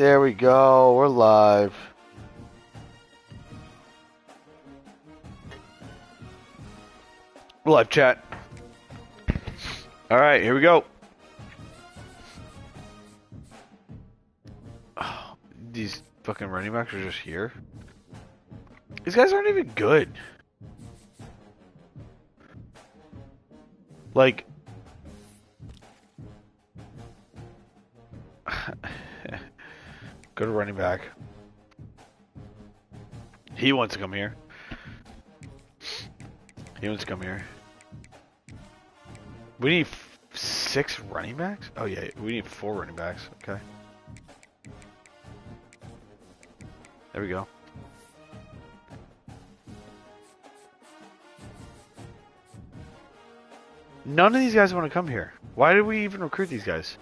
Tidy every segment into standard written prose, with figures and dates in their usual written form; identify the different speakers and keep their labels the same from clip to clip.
Speaker 1: There we go. We're live. Live chat. All right, here we go. Oh, these fucking running backs are just here. These guys aren't even good. Like, go to running back. He wants to come here. He wants to come here. We need 6 running backs? Oh yeah, we need 4 running backs. Okay. There we go. None of these guys want to come here. Why did we even recruit these guys?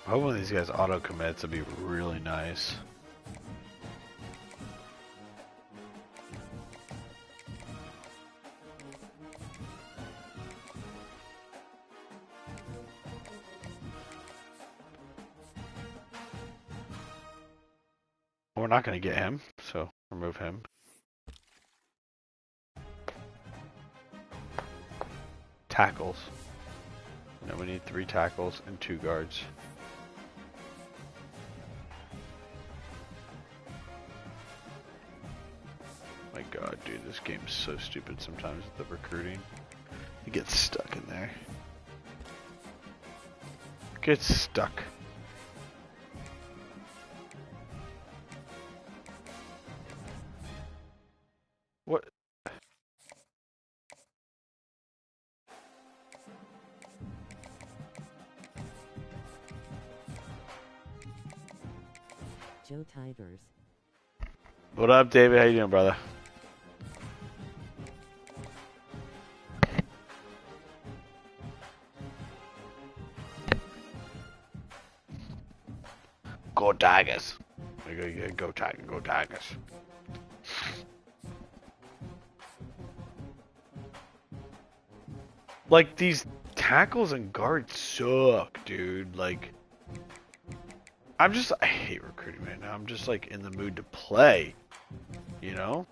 Speaker 1: I hope one of these guys auto commits would be really nice. We're not going to get him, so remove him. Tackles. No, we need 3 tackles and 2 guards. My god, dude, this game's so stupid sometimes with the recruiting. You get stuck in there. Get stuck. What?
Speaker 2: Joe Tigers.
Speaker 1: What up, David? How you doing, brother? Go Tigers. Go Tigers. Go Tigers. Like, these tackles and guards suck, dude. Like, I hate recruiting right now. I'm just, like, in the mood to play, you know?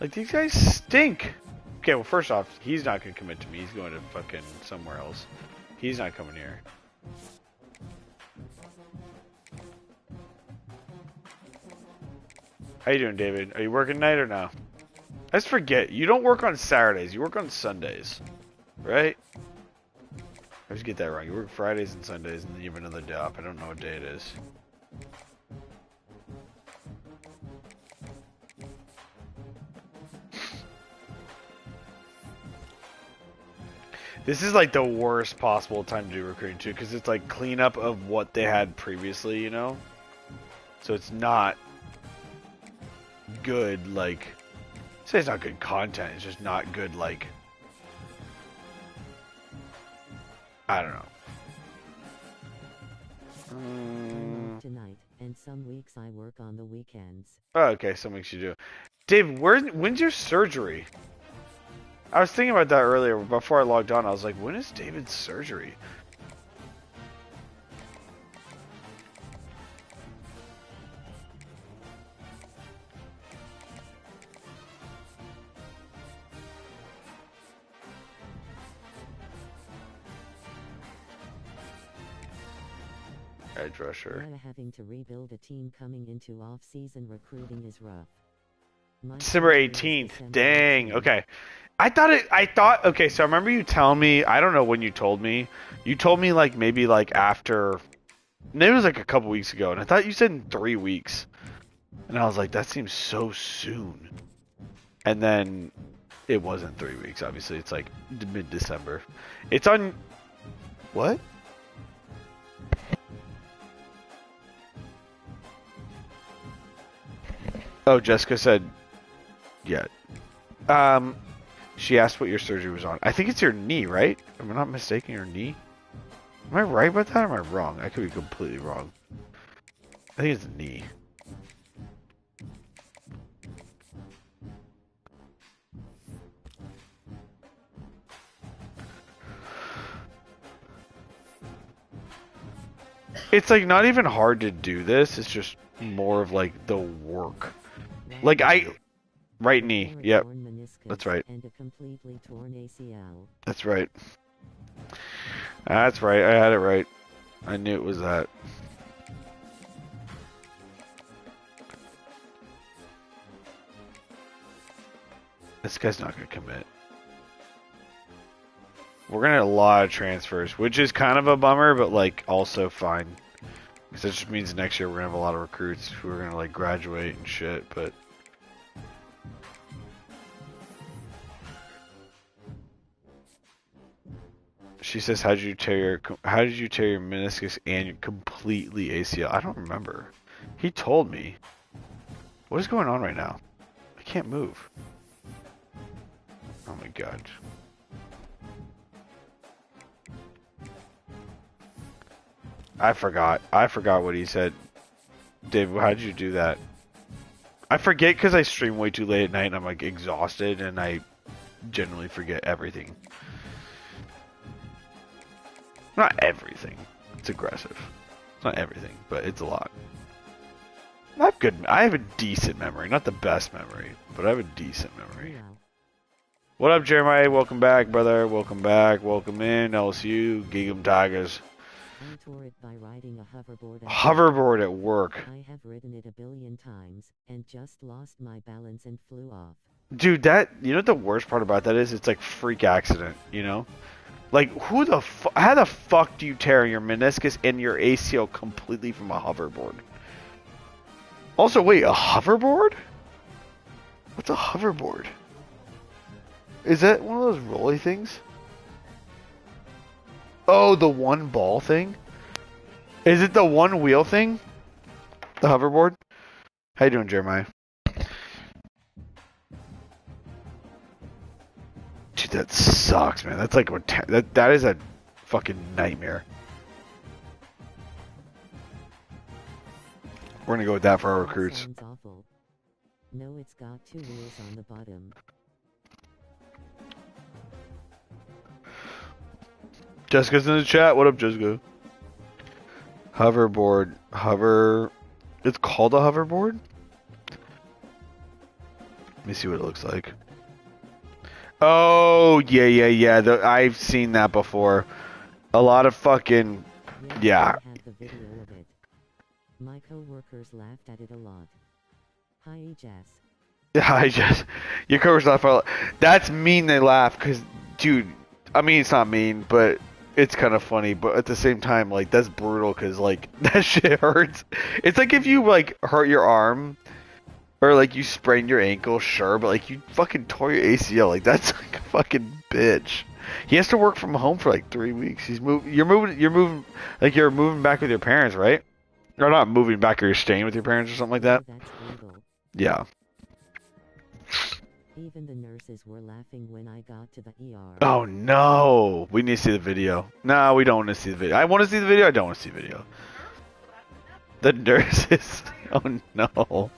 Speaker 1: Like, these guys stink. Okay, well, first off, he's not going to commit to me. He's going to fucking somewhere else. He's not coming here. How you doing, David? Are you working tonight or no? I just forget. You don't work on Saturdays. You work on Sundays. Right? I always get that wrong. You work Fridays and Sundays, and then you have another day off. I don't know what day it is. This is like the worst possible time to do recruiting too, because it's like cleanup of what they had previously, you know? So it's not good, like, say it's not good content, it's just not good, like, I don't know.
Speaker 2: Tonight, and some weeks I work on the weekends.
Speaker 1: Oh, okay, some weeks you do. Dave, when's your surgery? I was thinking about that earlier before I logged on. I was like, when is David's surgery? Edge rusher.
Speaker 2: Having to rebuild a team coming into off-season recruiting is rough.
Speaker 1: December 18th. Dang. Okay. I thought, okay, so I remember you telling me, I don't know when you told me. You told me, like, maybe, like, after, maybe it was, like, a couple weeks ago, and I thought you said in 3 weeks. And I was like, that seems so soon. And then It wasn't 3 weeks, obviously. It's like mid-December. It's on... What? Oh, Jessica said... Yeah. She asked what your surgery was on. I think it's your knee, right? Am I not mistaken, your knee? Am I right about that, or am I wrong? I could be completely wrong. I think it's the knee. It's like not even hard to do this. It's just more of like the work. Like right knee. Yep. That's right.
Speaker 2: And a completely torn ACL.
Speaker 1: That's right. That's right. I had it right. I knew it was that. This guy's not going to commit. We're going to have a lot of transfers, which is kind of a bummer, but like also fine. Because that just means next year we're going to have a lot of recruits who are going to like graduate and shit, but... She says, how did you tear your meniscus and your completely ACL? I don't remember. He told me. What is going on right now? I can't move. Oh my god. I forgot. I forgot what he said. David, how did you do that? I forget because I stream way too late at night and I'm like exhausted and I generally forget everything. Not everything. It's aggressive. It's not everything, but it's a lot. I have a decent memory. Not the best memory, but I have a decent memory. What up, Jeremiah? Welcome back, brother. Welcome back. Welcome in. LSU. Gig'em Tigers.
Speaker 2: I tore it by riding a
Speaker 1: hoverboard at work.
Speaker 2: I have ridden it a billion times and just lost my balance and flew off.
Speaker 1: Dude, you know what the worst part about that is? It's like freak accident, you know? Like, how the fuck do you tear your meniscus and your ACL completely from a hoverboard? Also, wait, a hoverboard? What's a hoverboard? Is that one of those rolly things? Oh, the one ball thing? Is it the one wheel thing? The hoverboard? How you doing, Jeremiah? Dude, that sucks, man. That's like that is a fucking nightmare. We're gonna go with that for our recruits.
Speaker 2: Sounds awful. No, it's got 2 wheels on the bottom.
Speaker 1: Jessica's in the chat. What up, Jessica? Hoverboard. It's called a hoverboard? Let me see what it looks like. Oh, yeah. I've seen that before. A lot of fucking... Yeah.
Speaker 2: I had the video of it. My co-workers laughed at it a lot. Hi, Jess.
Speaker 1: Hi, Jess. Your coworkers laugh a lot. That's mean they laugh, because, dude, I mean, it's not mean, but it's kind of funny. But at the same time, like, that's brutal, because, like, that shit hurts. It's like if you, like, hurt your arm... Or, like, you sprained your ankle, sure, but, like, you fucking tore your ACL. Like, that's like a fucking bitch. He has to work from home for, like, 3 weeks. You're moving back with your parents, right? Or not moving back, or you're staying with your parents or something like that?
Speaker 2: That's brutal.
Speaker 1: Yeah.
Speaker 2: Even the nurses were laughing when I got to the ER.
Speaker 1: Oh, no. We need to see the video. No, we don't want to see the video. I want to see the video. I don't want to see the video. The nurses. Oh, no.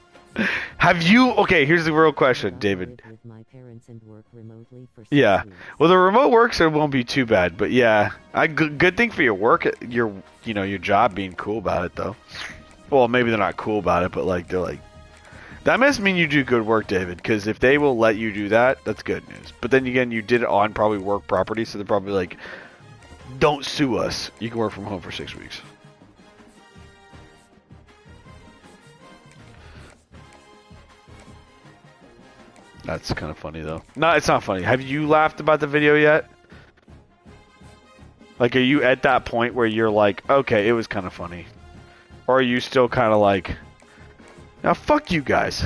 Speaker 1: Have you... Okay, here's the real question, David.
Speaker 2: With my parents and work remotely for 6
Speaker 1: Yeah.
Speaker 2: weeks.
Speaker 1: Well, the remote work, so it won't be too bad. But yeah, good thing for your work, your job being cool about it, though. Well, maybe they're not cool about it, but like they're like... That must mean you do good work, David, because if they will let you do that, that's good news. But then again, you did it on probably work property, so they're probably like, don't sue us. You can work from home for 6 weeks. That's kind of funny, though. No, it's not funny. Have you laughed about the video yet? Like, are you at that point where you're like, okay, it was kind of funny? Or are you still kind of like, now fuck you guys?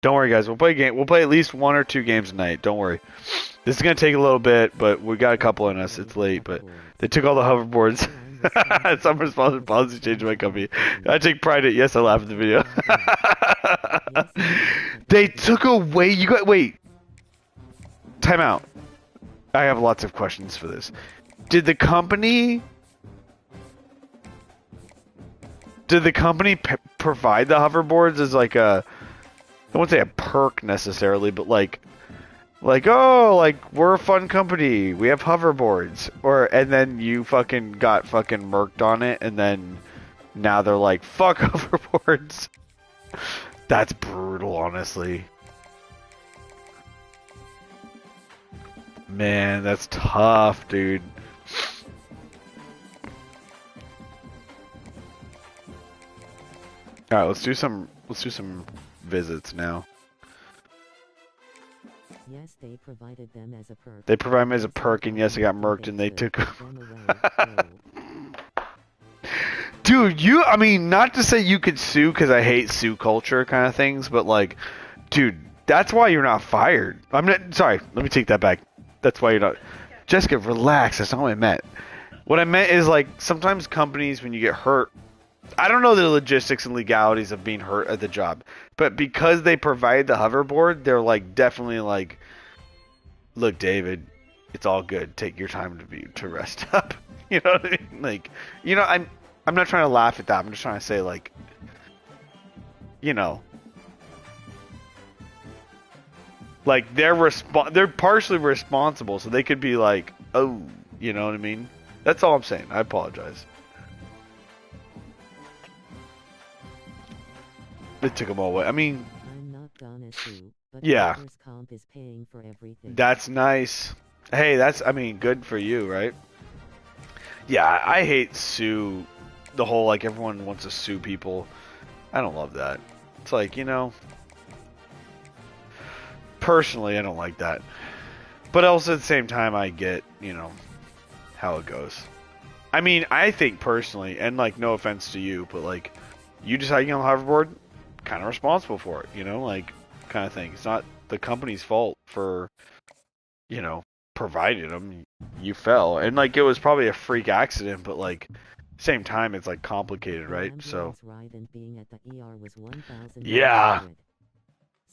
Speaker 1: Don't worry, guys. We'll play a game. We'll play at least 1 or 2 games a night. Don't worry. This is gonna take a little bit, but we got a couple in us. It's late, but they took all the hoverboards. Some responsible policy changed my company. I take pride in it. Yes, I laugh at the video. They took away. You got wait. Time out. I have lots of questions for this. Did the company provide the hoverboards as like a, I won't say a perk necessarily, but like oh, like we're a fun company, we have hoverboards, and then you fucking got fucking murked on it, and then now they're like fuck hoverboards. That's brutal, honestly. Man, that's tough, dude. All right, let's do some visits now.
Speaker 2: Yes, they provided them as a perk.
Speaker 1: They provide them as a perk, and yes, I got murked, and they took. Dude, I mean, not to say you could sue, because I hate sue culture kind of things, but like, dude, that's why you're not fired. I'm not, sorry, let me take that back. That's why you're not. Jessica, relax, that's not what I meant. What I meant is, like, sometimes companies, when you get hurt, I don't know the logistics and legalities of being hurt at the job, but because they provide the hoverboard, they're like definitely like, look, David, it's all good. Take your time to rest up. You know what I mean? Like, you know, I'm not trying to laugh at that. I'm just trying to say, like, you know, like they're partially responsible, so they could be like, oh, you know what I mean? That's all I'm saying. I apologize. It took them all away. I mean,
Speaker 2: I'm not gonna sue, but
Speaker 1: yeah,
Speaker 2: workers' comp is paying for everything.
Speaker 1: That's nice. Hey, I mean, good for you, right? Yeah, I hate sue. The whole, like, everyone wants to sue people. I don't love that. It's like, you know, personally, I don't like that. But also at the same time, I get, you know, how it goes. I mean, I think personally, and like, no offense to you, but like, you decide to get on the hoverboard, kind of responsible for it, you know, like, kind of thing. It's not the company's fault for, you know, providing them. You fell, and like, it was probably a freak accident, but like, same time, it's like complicated, right? So,
Speaker 2: Ride and being at the ER was 1,000.
Speaker 1: yeah.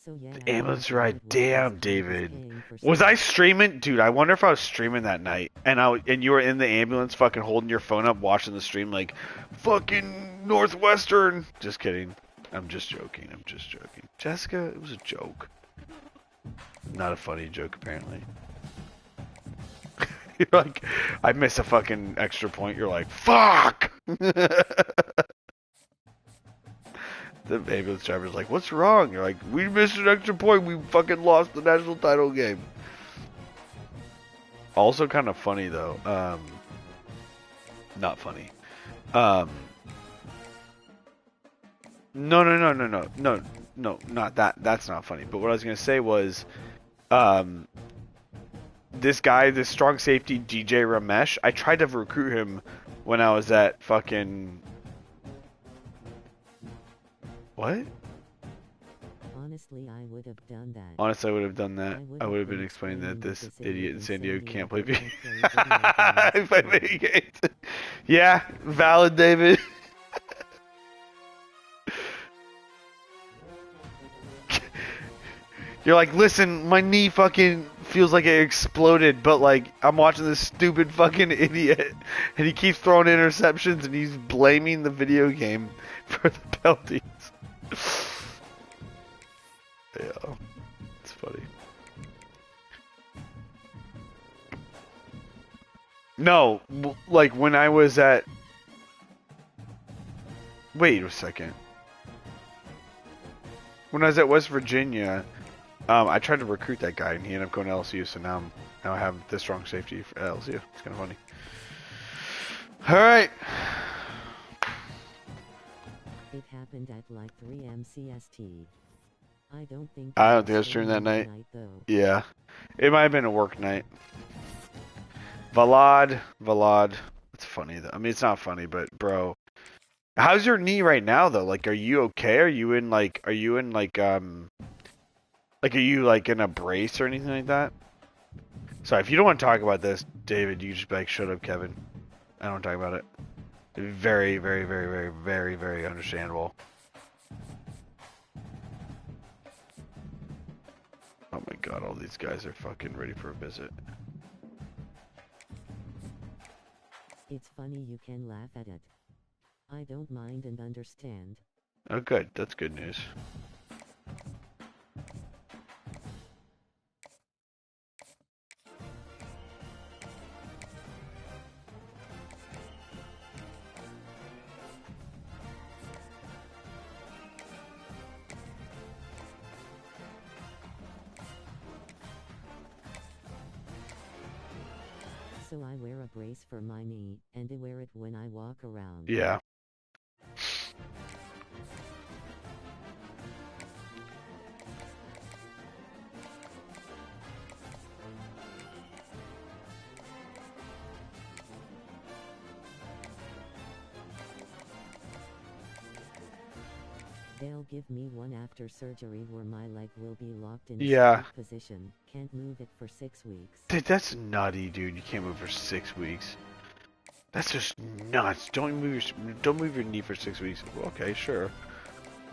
Speaker 2: So yeah,
Speaker 1: The ambulance ride, damn, David. Was I streaming? Dude, I wonder if I was streaming that night, and you were in the ambulance fucking holding your phone up watching the stream like, fucking Northwestern. Just kidding. I'm just joking. Jessica, it was a joke. Not a funny joke, apparently. You're like, I miss a fucking extra point. You're like, fuck! The ambulance driver's like, what's wrong? You're like, we missed an extra point. We fucking lost the national title game. Also kind of funny, though. Not funny. No, not that. That's not funny. But what I was going to say was, this guy, this strong safety, DJ Ramesh, I tried to recruit him when I was at fucking... What?
Speaker 2: Honestly, I would have done that.
Speaker 1: Honestly, I would have done that. I would have been explaining that this idiot in San Diego can't play video games. Yeah, valid, David. You're like, listen, my knee fucking feels like it exploded, but like, I'm watching this stupid fucking idiot, and he keeps throwing interceptions, and he's blaming the video game for the penalties. Yeah, it's funny. No, like when I was at... Wait a second. When I was at West Virginia, I tried to recruit that guy, and he ended up going to LSU, so now I have this strong safety for LSU. It's kind of funny. Alright.
Speaker 2: It happened at like 3 MCST. I don't think
Speaker 1: I was streaming that night. Yeah. It might have been a work night. Valad. It's funny though. I mean, it's not funny, but bro. How's your knee right now though? Like, are you okay? Are you in like Like, are you like in a brace or anything like that? Sorry, if you don't want to talk about this, David, you just be like, shut up, Kevin. I don't want to talk about it. Very, very, very, very, very, very understandable. Oh my god, all these guys are fucking ready for a visit.
Speaker 2: It's funny you can laugh at it. I don't mind and understand.
Speaker 1: Oh good, that's good news.
Speaker 2: So I wear a brace for my knee, and I wear it when I walk around.
Speaker 1: Yeah.
Speaker 2: They'll give me one after surgery where my leg will be locked in a
Speaker 1: Yeah.
Speaker 2: straight position. Can't move it for 6 weeks.
Speaker 1: Dude, that's nutty, dude. You can't move for 6 weeks. That's just nuts. Don't move your knee for 6 weeks. Okay, sure.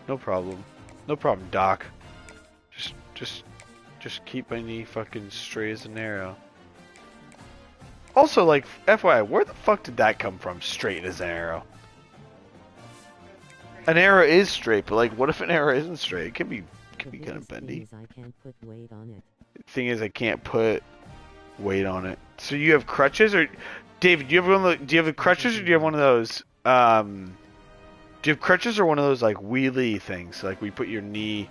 Speaker 1: No problem. No problem, doc. Just keep my knee fucking straight as an arrow. Also, like, FYI, where the fuck did that come from? Straight as an arrow. An arrow is straight, but like, what if an arrow isn't straight? It can be kind of bendy.
Speaker 2: I can't put weight on it.
Speaker 1: Thing is, I can't put weight on it. So you have crutches, or David? Do you have crutches, or do you have one of those? Do you have crutches or one of those like wheelie things? Like we put your knee.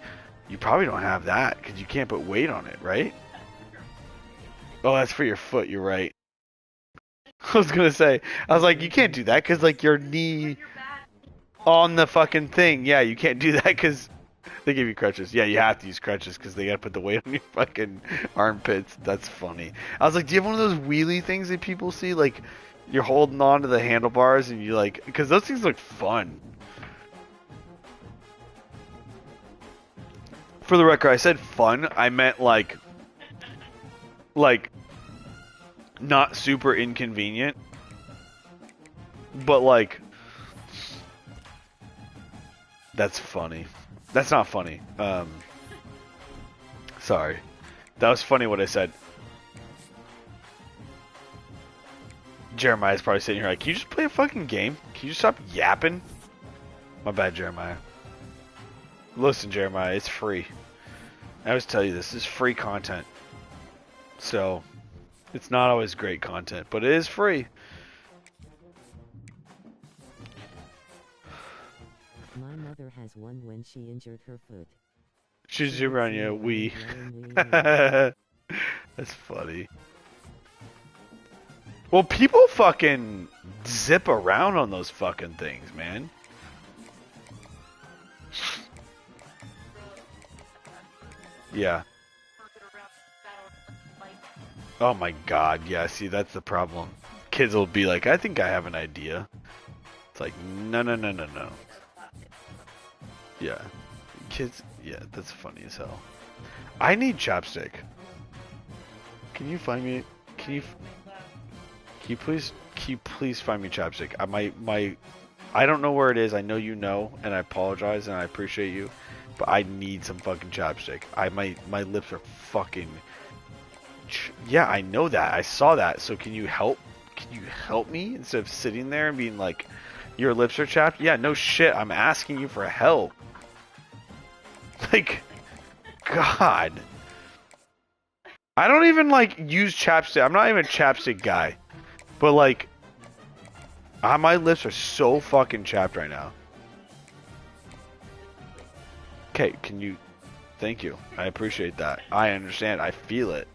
Speaker 1: You probably don't have that because you can't put weight on it, right? Oh, that's for your foot. You're right. I was gonna say. I was like, you can't do that because like your knee on the fucking thing. Yeah, you can't do that because they give you crutches. Yeah, you have to use crutches because they gotta put the weight on your fucking armpits. That's funny. I was like, do you have one of those wheelie things that people see? Like, you're holding on to the handlebars and you like, because those things look fun. For the record, I said fun. I meant like not super inconvenient, but like that's funny. That's not funny. Sorry. That was funny what I said. Jeremiah's probably sitting here like, can you just play a fucking game? Can you just stop yapping? My bad, Jeremiah. Listen, Jeremiah, it's free. I always tell you this is free content. So, it's not always great content, but it is free.
Speaker 2: My mother has one when she injured her foot.
Speaker 1: She's super on you, we. That's funny. Well, people fucking zip around on those fucking things, man. Yeah. Oh my god, yeah, see, that's the problem. Kids will be like, I think I have an idea. It's like, no, no, no, no, no. Yeah. Kids, yeah, that's funny as hell. I need chapstick. Can you find me, can you please find me chapstick? I don't know where it is. I know you know, and I apologize, and I appreciate you, but I need some fucking chapstick. My lips are fucking. Yeah, I know that. I saw that. So can you help? Can you help me instead of sitting there and being like, your lips are chapped? Yeah, no shit. I'm asking you for help. Like, God. I don't even like use chapstick. I'm not even a chapstick guy, but like. My lips are so fucking chapped right now. Okay, can you... Thank you. I appreciate that. I understand. I feel it.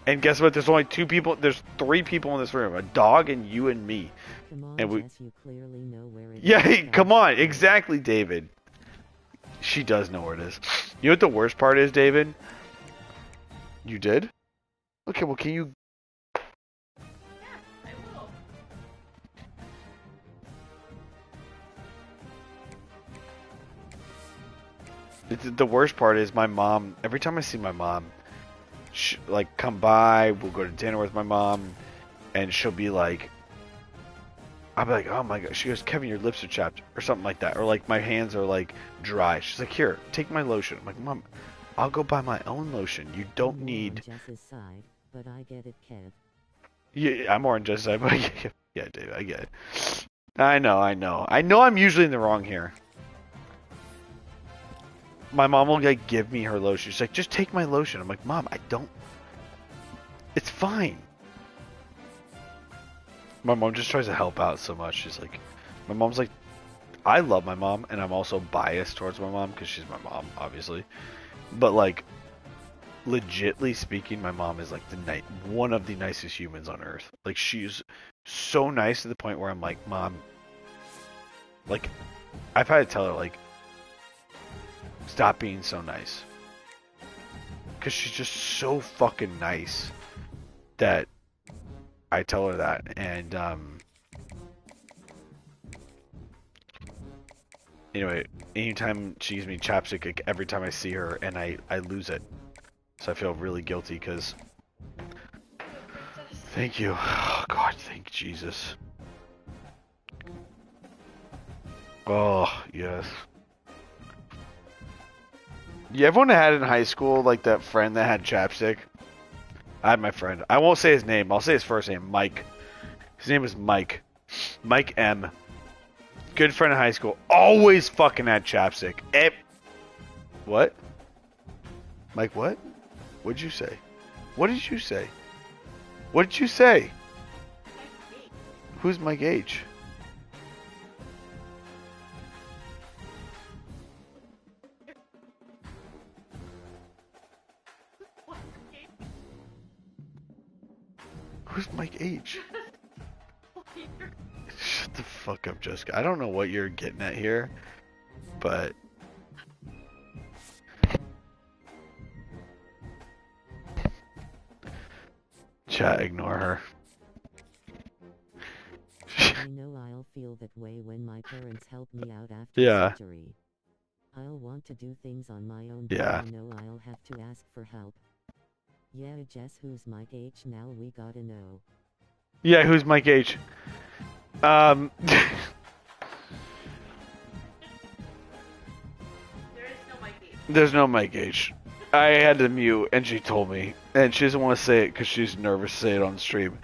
Speaker 1: And guess what? There's only 2 people... There's 3 people in this room. A dog and you and me.
Speaker 2: Come on,
Speaker 1: and we...
Speaker 2: Jess, you clearly know where it
Speaker 1: yeah,
Speaker 2: is.
Speaker 1: come on. Exactly, David. She does know where it is. You know what the worst part is, David? You did? Okay, well, can you... The worst part is my mom. Every time I see my mom, like come by, we'll go to dinner with my mom, and she'll be like, I'll be like, oh my god. She goes, Kevin, your lips are chapped, or something like that, or like my hands are like dry. She's like, here, take my lotion. I'm like, Mom, I'll go buy my own lotion. You don't need.
Speaker 2: On Jess's side, but I get it, Kev.
Speaker 1: Yeah, I'm more on Jess's side, but yeah, Dave, I get it. I know. I'm usually in the wrong here. My mom will like give me her lotion. She's like, just take my lotion. I'm like, Mom, I don't. It's fine. My mom just tries to help out so much. She's like, my mom's like, I love my mom, and I'm also biased towards my mom because she's my mom, obviously. But like, legitly speaking, my mom is like one of the nicest humans on earth. Like, she's so nice to the point where I'm like, Mom, like, I've had to tell her like, stop being so nice, because she's just so fucking nice that I tell her that. And anyway, anytime she gives me chapstick, like, every time I see her, and I lose it, so I feel really guilty because. Thank you. Oh God, thank Jesus. Oh yes. Yeah, everyone had in high school like that friend that had chapstick. I had my friend. I won't say his name. I'll say his first name, Mike. His name was Mike. Mike M. Good friend in high school. Always fucking had chapstick. What? Mike, what? What'd you say? What did you say? What did you say? Who's Mike H? Who's Mike H? Shut the fuck up, Jessica. I don't know what you're getting at here, but chat, ignore her.
Speaker 2: I know I'll feel that way when my parents help me out after
Speaker 1: Yeah.
Speaker 2: surgery. I'll want to do things on my own,
Speaker 1: Yeah.
Speaker 2: but I know I'll have to ask for help. Yeah, Jess, who's Mike H? Now we gotta know.
Speaker 1: Yeah, who's Mike H? There's no Mike H. I had to mute, and she told me, and she doesn't want to say it because she's nervous to say it on stream.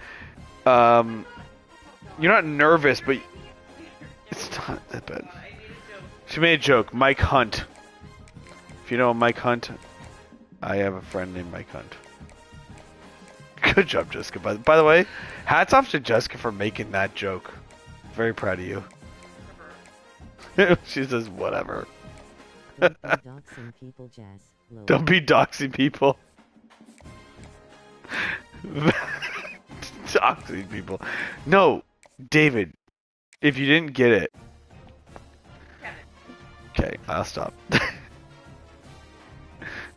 Speaker 1: You're not nervous, but it's not that bad. She made a joke. Mike Hunt. If you know Mike Hunt, I have a friend named Mike Hunt. Good job, Jessica. By the way, hats off to Jessica for making that joke. Very proud of you. She says, whatever.
Speaker 2: Don't be doxing people, Jess. Lord.
Speaker 1: Don't be doxing people. Doxing people. No, David, if you didn't get it. Okay, I'll stop.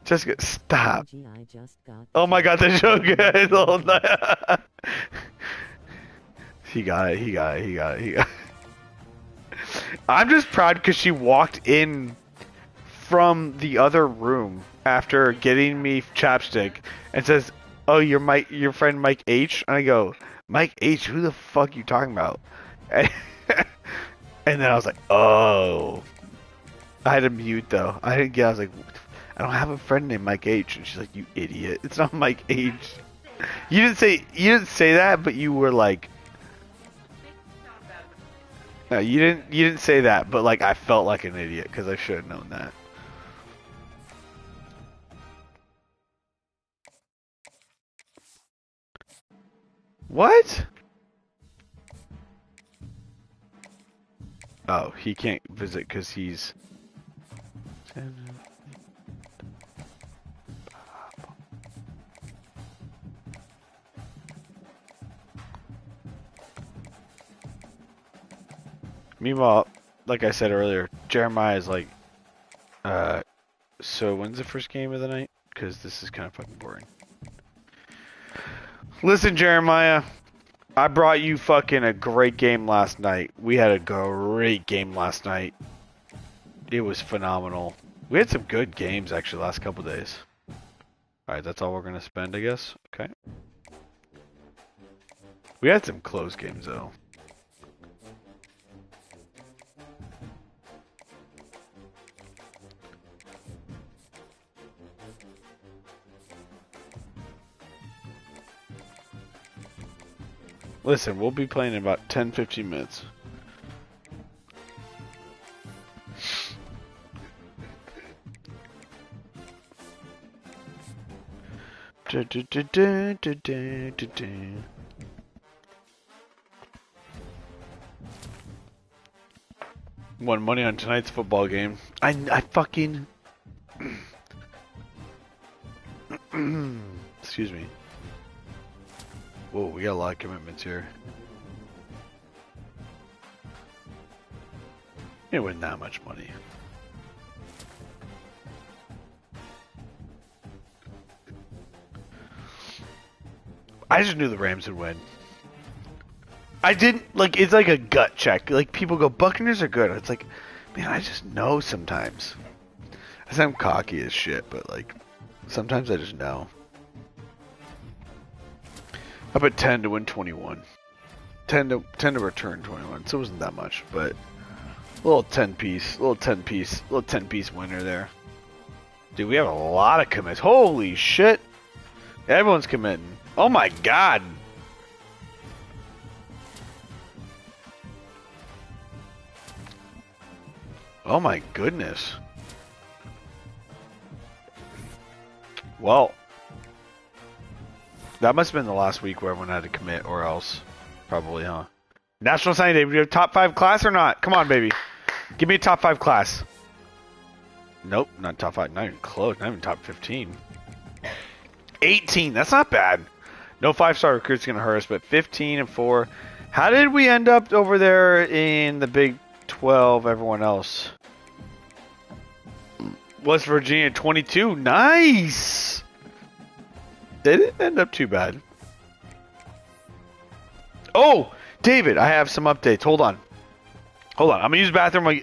Speaker 1: Jessica, stop. Oh my god, the joke. He got it. I'm just proud because she walked in from the other room after getting me chapstick and says, "Oh, your friend Mike H." And I go, "Mike H? Who the fuck you talking about?" And then I was like, "Oh." I had to mute though. I didn't get. I was like, "I don't have a friend named Mike H." And she's like, "You idiot! It's not Mike H." You didn't say that, but you were like. No, you didn't say that, but like I felt like an idiot because I should have known that. What? Oh, he can't visit because he's. Meanwhile, like I said earlier, Jeremiah is like, so when's the first game of the night? Because this is kind of fucking boring. Listen, Jeremiah, I brought you fucking a great game last night. We had a great game last night. It was phenomenal. We had some good games actually last couple days. Alright, that's all we're gonna spend, I guess. Okay. We had some close games though. Listen, we'll be playing in about 10-15 minutes. Won money on tonight's football game. I fucking... Excuse me. Whoa, we got a lot of commitments here. You didn't win that much money. I just knew the Rams would win. I didn't, like, it's like a gut check. Like, people go, Buccaneers are good. It's like, man, I just know sometimes. I say I'm cocky as shit, but, like, sometimes I just know. I put 10 to win 21. 10 to return 21, so it wasn't that much, but a little 10 piece winner there. Dude, we have a lot of commits. Holy shit. Everyone's committing. Oh my god. Oh my goodness. Well, that must have been the last week where everyone had to commit, or else. Probably, huh? National Signing Day, do you have top 5 class or not? Come on, baby. Give me a top 5 class. Nope, not top 5. Not even close. Not even top 15. 18. That's not bad. No 5-star recruits going to hurt us, but 15 and 4. How did we end up over there in the Big 12, everyone else? West Virginia 22. Nice! They didn't end up too bad. Oh! David, I have some updates. Hold on. I'm going to use the bathroom.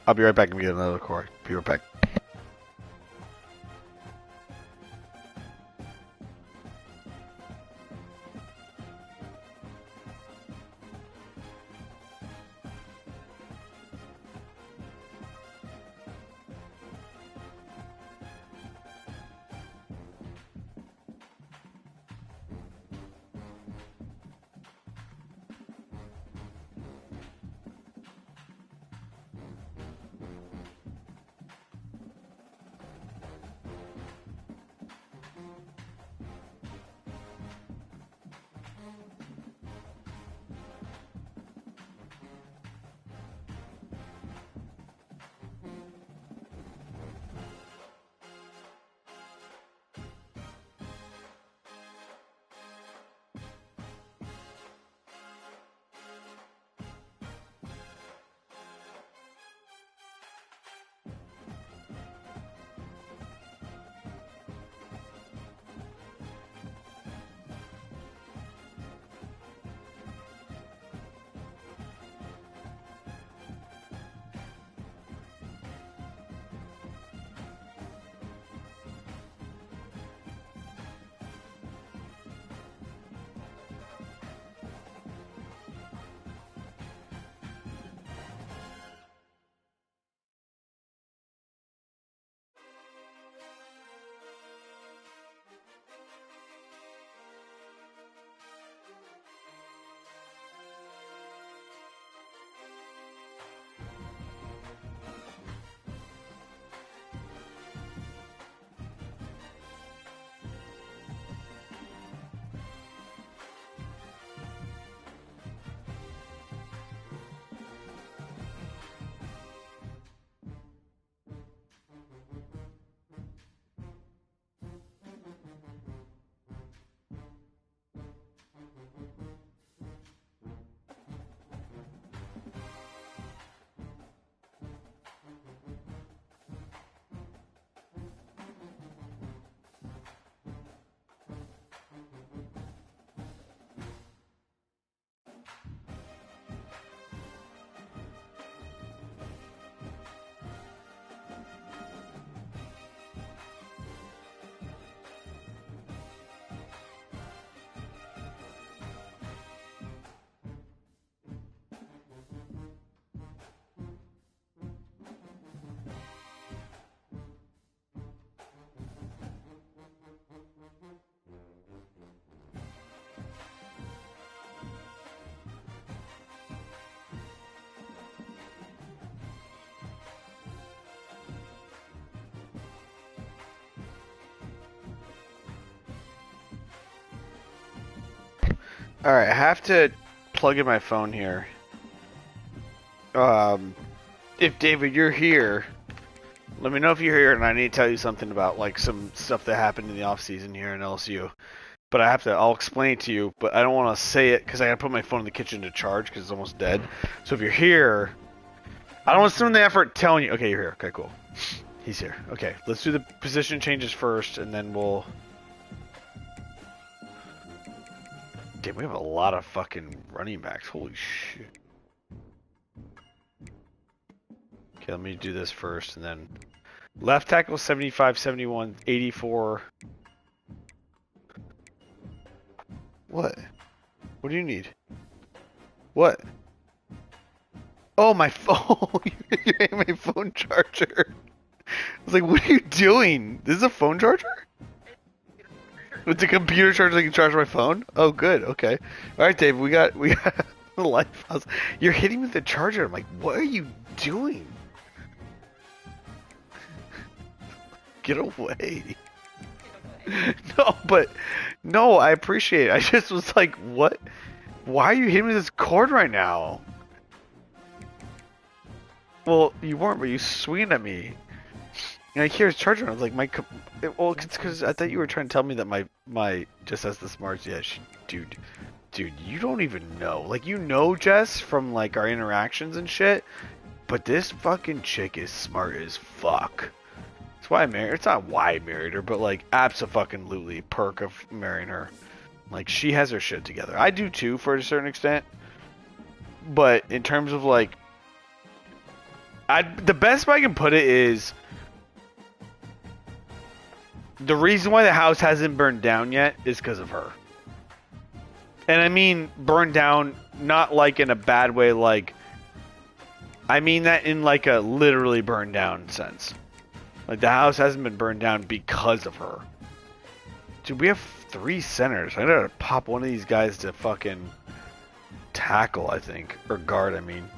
Speaker 1: I'll be right back and get another cord. Be right back. All right, I have to plug in my phone here. If David, you're here, let me know if you're here, and I need to tell you something about like some stuff that happened in the off season here in LSU. But I'll explain it to you, but I don't want to say it because I got to put my phone in the kitchen to charge because it's almost dead. So if you're here, I don't want to spend the effort telling you. Okay, you're here. Okay, cool. He's here. Okay, let's do the position changes first, and then we'll. Damn, we have a lot of fucking running backs. Holy shit. Okay, let me do this first, and then left tackle 75, 71, 84. What? What do you need? What? Oh, my phone! You're hitting my phone charger. I was like, what are you doing? This is a phone charger? With the computer charger, I can charge my phone? Oh, good. Okay. All right, Dave. We got the life house. You're hitting me with the charger. I'm like, what are you doing? Get away. No, I appreciate it. I just was like, what? Why are you hitting me with this cord right now? Well, you weren't, but you swinging at me. And I hear his charger. And I was like, well, it's because I thought you were trying to tell me that my just has the smarts. Yeah, dude, you don't even know. Like, you know Jess from like our interactions and shit. But this fucking chick is smart as fuck. That's why I married her. It's not why I married her, but like, abso-fucking-lutely perk of marrying her. Like, she has her shit together. I do too, for a certain extent. But in terms of like, the best way I can put it is, the reason why the house hasn't burned down yet is because of her. And I mean burned down, not like in a bad way, like, I mean that in like a literally burned down sense. Like, the house hasn't been burned down because of her. Dude, we have 3 centers. I gotta pop one of these guys to fucking tackle, I think. Or guard, I mean.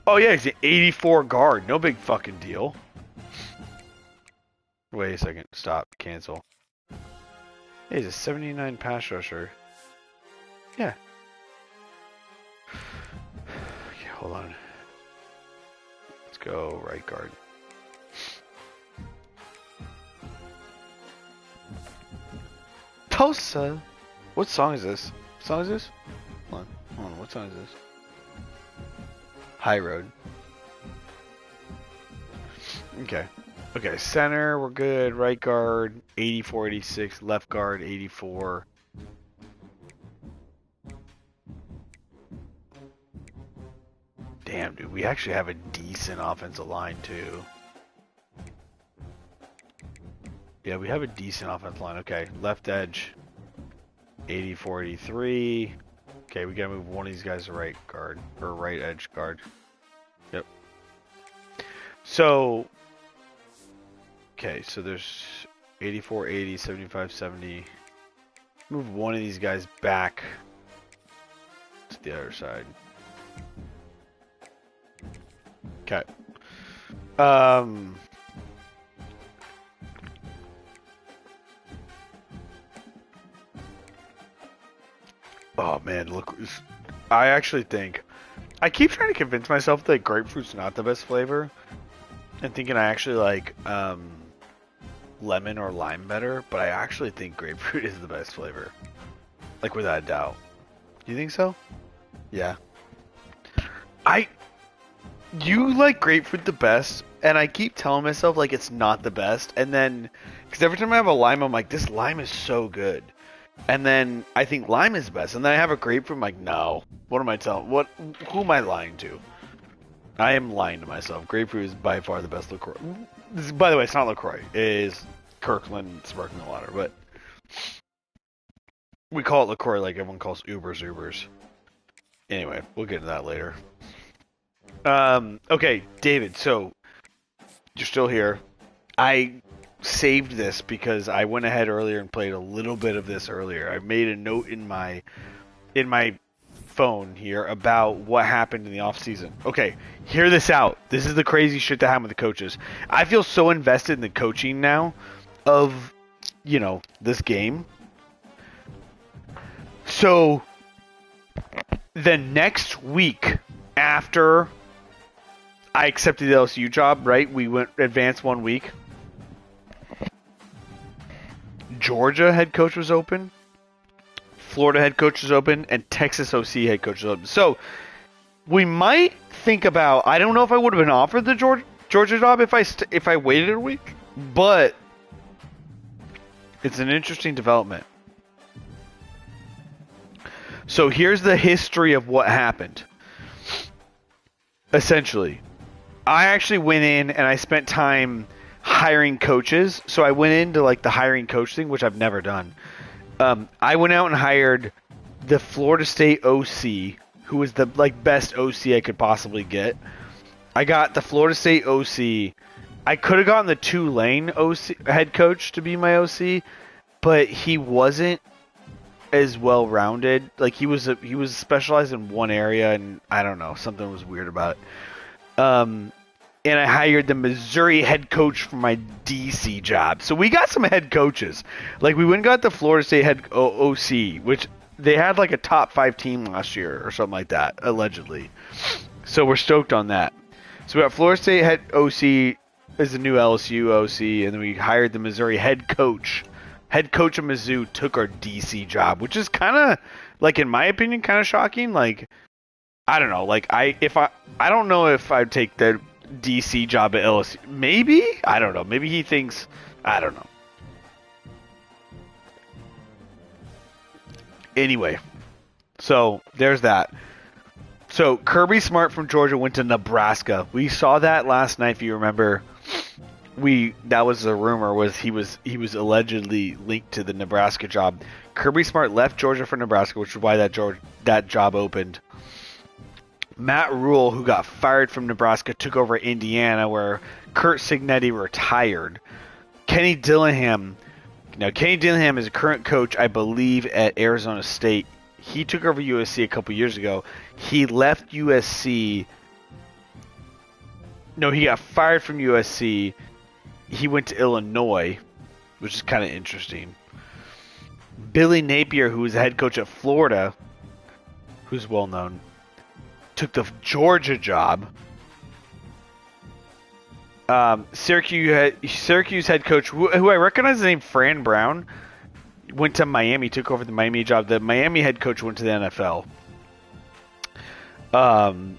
Speaker 1: Oh yeah, he's an 84 guard. No big fucking deal. Wait a second. Stop. Cancel. Hey, he's a 79 pass rusher. Yeah. Okay, hold on. Let's go right guard. Tosa! What song is this? What song is this? Hold on. What song is this? High Road. Okay. Okay, center, we're good. Right guard, 84, 86. Left guard, 84. Damn, dude, we actually have a decent offensive line, too. Yeah, we have a decent offensive line. Okay, left edge, 84, 83. Okay, we gotta move one of these guys to right guard, or right edge guard. Yep. So, okay, so there's 84, 80, 75, 70. Move one of these guys back to the other side. Okay. Oh man, look, I actually think, I keep trying to convince myself that grapefruit's not the best flavor, and thinking I actually like lemon or lime better, but I actually think grapefruit is the best flavor, like without a doubt. Do you think so? Yeah. You like grapefruit the best, and I keep telling myself like it's not the best, and then, because every time I have a lime, I'm like, this lime is so good. And then I think lime is best. And then I have a grapefruit. I'm like, no. What am I telling? Who am I lying to? I am lying to myself. Grapefruit is by far the best LaCroix. By the way, it's not LaCroix. It is Kirkland Sparkling Water. But we call it LaCroix like everyone calls Ubers. Anyway, we'll get into that later. Okay, David. So you're still here. I saved this because I went ahead earlier and played a little bit of this earlier. I made a note in my phone here about what happened in the off season. Okay, hear this out. This is the crazy shit that happened with the coaches. I feel so invested in the coaching now of, this game. So The next week after I accepted the LSU job, right? We went advanced 1 week. Georgia head coach was open. Florida head coach was open, and Texas OC head coach was open. So we might think about. I don't know if I would have been offered the Georgia job if I waited a week, but it's an interesting development. So here's the history of what happened. Essentially, I actually went in and I spent time hiring coaches. So I went into like the hiring coach thing, which I've never done. I went out and hired the Florida State OC, who was the like best OC I could possibly get. I got the Florida State OC. I could have gotten the Tulane OC head coach to be my OC, but he wasn't as well rounded. Like he was specialized in one area, and I don't know, something was weird about it. And I hired the Missouri head coach for my DC job. So we got some head coaches. Like we went and got the Florida State head OC, which they had like a top 5 team last year or something like that, allegedly. So we're stoked on that. So we got Florida State head OC as the new LSU OC, and then we hired the Missouri head coach. Head coach of Mizzou took our DC job, which is kind of, like in my opinion, kind of shocking. Like I don't know. Like I don't know if I'd take the DC job at LSU. Maybe? I don't know. Maybe he thinks, I don't know. Anyway, so there's that. So Kirby Smart from Georgia went to Nebraska. We saw that last night, if you remember. That was the rumor, was he was allegedly linked to the Nebraska job. Kirby Smart left Georgia for Nebraska, which is why that job opened. Matt Rule, who got fired from Nebraska, took over Indiana, where Kurt Signetti retired. Kenny Dillingham is a current coach, I believe, at Arizona State. He took over USC a couple years ago. He left USC. No, he got fired from USC. He went to Illinois, which is kind of interesting. Billy Napier, who was the head coach at Florida, who's well known, took the Georgia job. Syracuse head coach, who I recognize the name Fran Brown, went to Miami, took over the Miami job. The Miami head coach went to the NFL.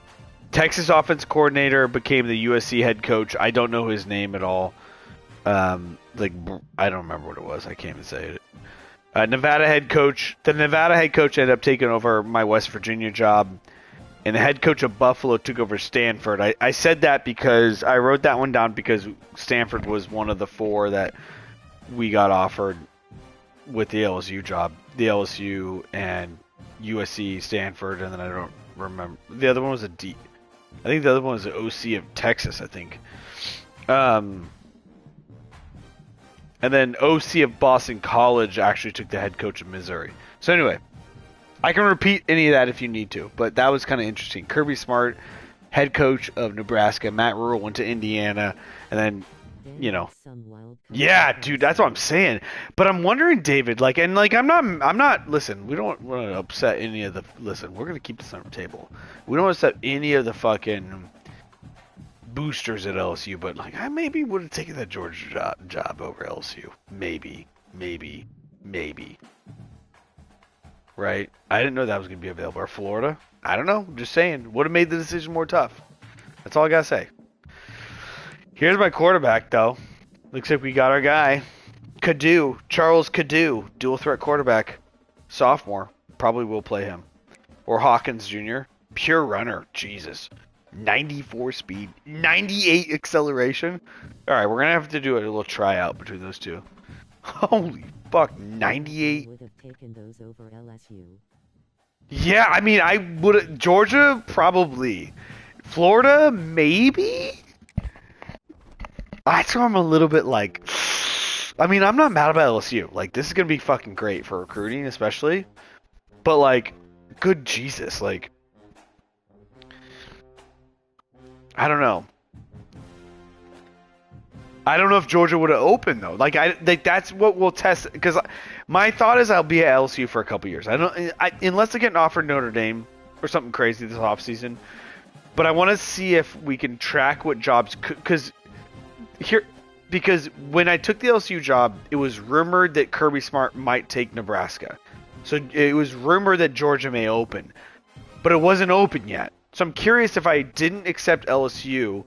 Speaker 1: Texas offense coordinator became the USC head coach. I don't know his name at all. I don't remember what it was. I can't even say it. Nevada head coach. The Nevada head coach ended up taking over my West Virginia job. And the head coach of Buffalo took over Stanford. I said that because I wrote that one down because Stanford was one of the 4 that we got offered with the LSU job. The LSU and USC, Stanford, and then I don't remember. The other one was I think the other one was the OC of Texas, I think. And then OC of Boston College actually took the head coach of Missouri. So anyway, I can repeat any of that if you need to, but that was kind of interesting. Kirby Smart, head coach of Nebraska. Matt Rule went to Indiana, and then, yeah, dude, that's what I'm saying. But I'm wondering, David, I'm not. Listen, we don't want to upset any of the. Listen, we're gonna keep this on the table. We don't want to upset any of the fucking boosters at LSU, but I maybe would have taken that Georgia job over LSU. Maybe. Right? I didn't know that was going to be available. Or Florida? I don't know. I'm just saying. Would have made the decision more tough. That's all I got to say. Here's my quarterback, though. Looks like we got our guy. Charles Cadu. Dual threat quarterback. Sophomore. Probably will play him. Or Hawkins Jr. Pure runner. Jesus. 94 speed. 98 acceleration. Alright, we're going to have to do a little tryout between those two. Holy fuck, 98.
Speaker 2: Would have taken those over LSU.
Speaker 1: Yeah, I mean, I would. Georgia, probably. Florida, maybe? That's where I'm a little bit I mean, I'm not mad about LSU. This is going to be fucking great for recruiting, especially. But, good Jesus. I don't know. I don't know if Georgia would have opened though. That's what we'll test. Because my thought is I'll be at LSU for a couple years. Unless I get an offer Notre Dame, or something crazy this offseason. But I want to see if we can track what jobs because when I took the LSU job, it was rumored that Kirby Smart might take Nebraska. So it was rumored that Georgia may open, but it wasn't open yet. So I'm curious if I didn't accept LSU,